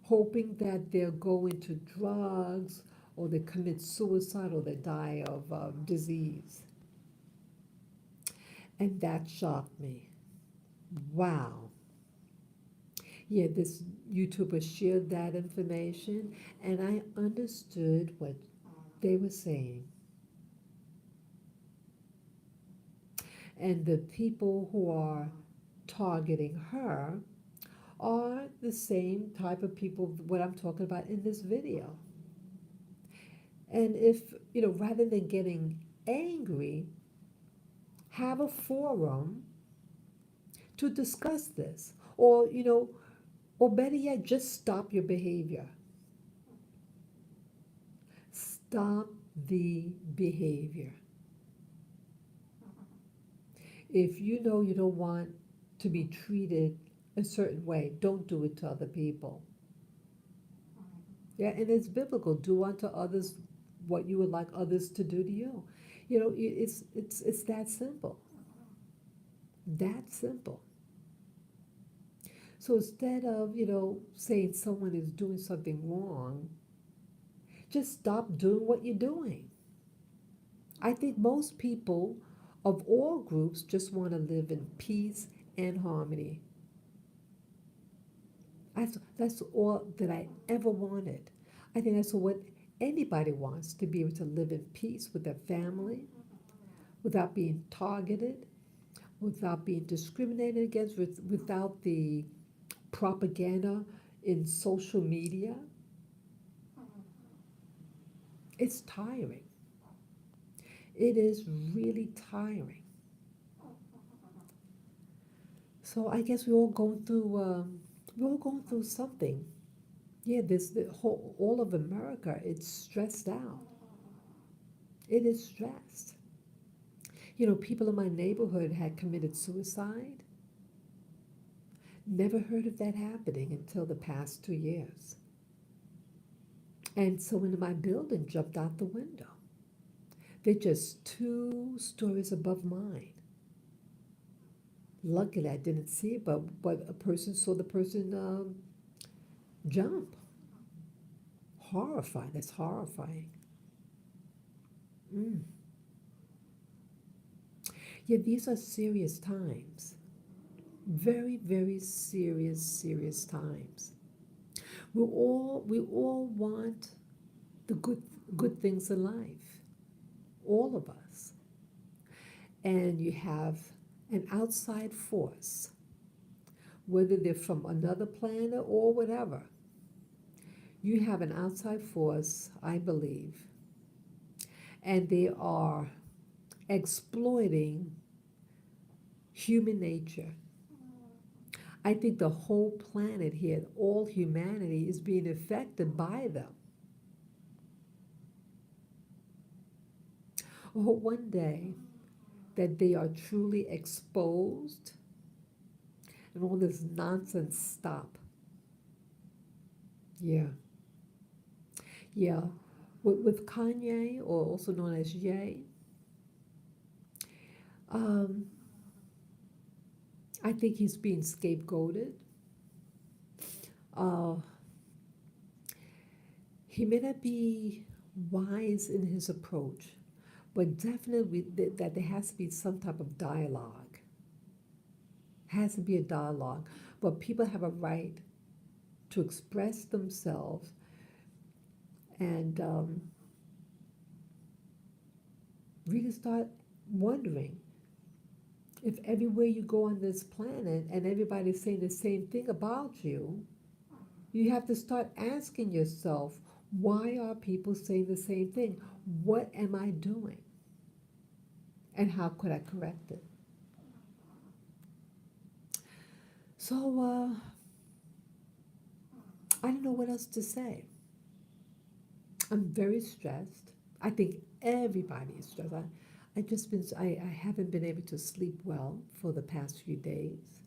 hoping that they'll go into drugs or they commit suicide or they die of disease. And that shocked me. Wow. Yeah, this YouTuber shared that information, and I understood what they were saying. And the people who are targeting her are the same type of people what I'm talking about in this video. And if, rather than getting angry, have a forum to discuss this. Or better yet, just stop your behavior. Stop the behavior. If you know you don't want to be treated a certain way, don't do it to other people. Yeah, and it's biblical. Do unto others what you would like others to do to you. It's that simple. That simple. So instead of, saying someone is doing something wrong, just stop doing what you're doing. I think most people of all groups just want to live in peace and harmony. That's all that I ever wanted. I think that's what anybody wants, to be able to live in peace with their family, without being targeted, without being discriminated against, without the propaganda in social media. It's tiring. It is really tiring. So I guess we're all going through something. Yeah, this the whole all of America. It's stressed out. It is stressed. People in my neighborhood had committed suicide. Never heard of that happening until the past 2 years. And someone in my building jumped out the window. They're just 2 stories above mine. Luckily, I didn't see it, but a person saw the person jump. Horrifying. That's horrifying. Mm. Yeah, these are serious times. Very, very serious, serious times. We all want the good things in life. All of us. And you have an outside force, whether they're from another planet or whatever. You have an outside force, I believe, and they are exploiting human nature. I think the whole planet here, all humanity, is being affected by them. Oh, one day that they are truly exposed and all this nonsense stop. Yeah, yeah. With Kanye, or also known as Ye, um, I think he's being scapegoated. Uh, he may not be wise in his approach, but definitely that there has to be some type of dialogue. Has to be a dialogue, but people have a right to express themselves, and really start wondering if everywhere you go on this planet and everybody's saying the same thing about you, you have to start asking yourself, why are people saying the same thing? What am I doing? And how could I correct it? So, I don't know what else to say. I'm very stressed. I think everybody is stressed. I haven't been able to sleep well for the past few days.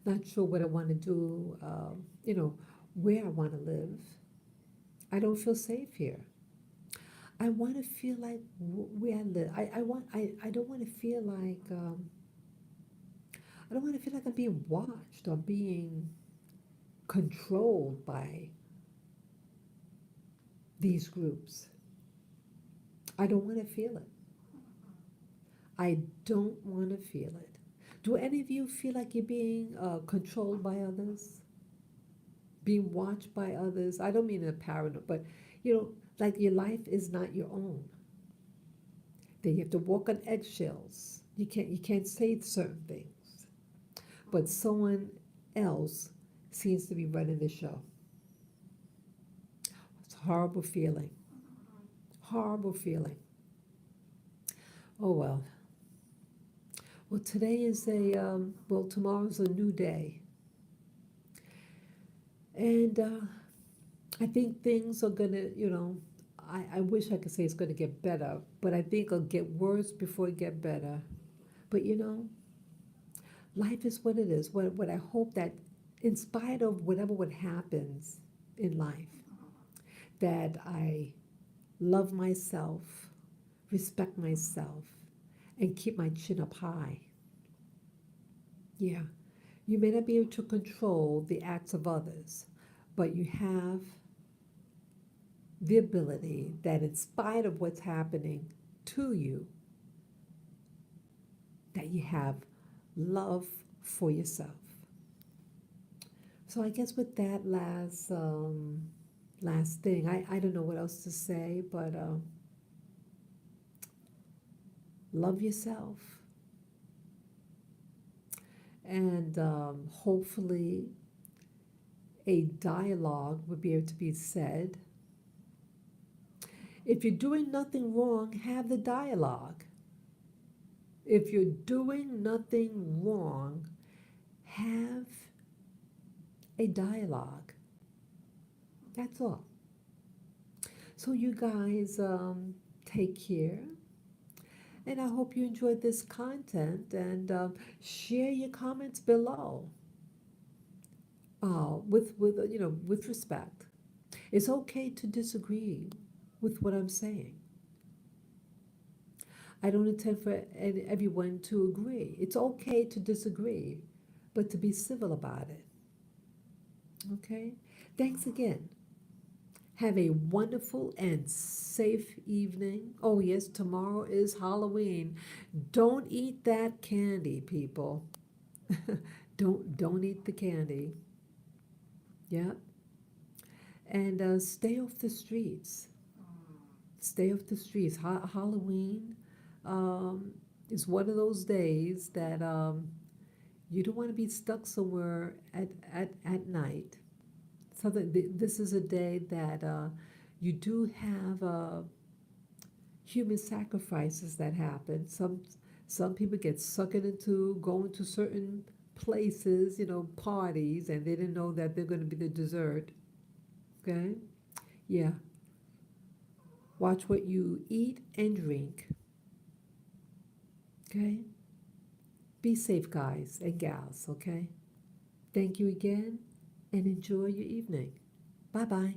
Not sure what I want to do, where I want to live. I don't feel safe here. I want to feel like where I live. I don't want to feel like, I don't want to feel like I'm being watched or being controlled by these groups. I don't want to feel it. I don't want to feel it. Do any of you feel like you're being controlled by others? Being watched by others? I don't mean in a paranoid, but like your life is not your own. That you have to walk on eggshells. You can't say certain things. But someone else seems to be running the show. It's a horrible feeling. Horrible feeling. Oh well. Well, today is tomorrow's a new day. And I think things are gonna, I wish I could say it's gonna get better, but I think it'll get worse before it get better. But life is what it is. What I hope that in spite of whatever what happens in life, that I love myself, respect myself, and keep my chin up high. Yeah, you may not be able to control the acts of others, but you have the ability that in spite of what's happening to you, that you have love for yourself. So I guess with that last thing, I don't know what else to say, but love yourself. And hopefully a dialogue would be able to be said. If you're doing nothing wrong, have the dialogue. If you're doing nothing wrong, have a dialogue. That's all. So you guys take care. And I hope you enjoyed this content, and share your comments below with respect. It's okay to disagree with what I'm saying. I don't intend for everyone to agree. It's okay to disagree, but to be civil about it. Okay? Thanks again. Have a wonderful and safe evening. Oh, yes, tomorrow is Halloween. Don't eat that candy, people. Don't eat the candy. Yeah. And stay off the streets. Stay off the streets. Halloween is one of those days that you don't want to be stuck somewhere at night. So this is a day that you do have human sacrifices that happen. Some people get sucked into going to certain places, parties, and they didn't know that they're going to be the dessert. Okay? Yeah. Watch what you eat and drink. Okay? Be safe, guys and gals, okay? Thank you again, and enjoy your evening. Bye-bye.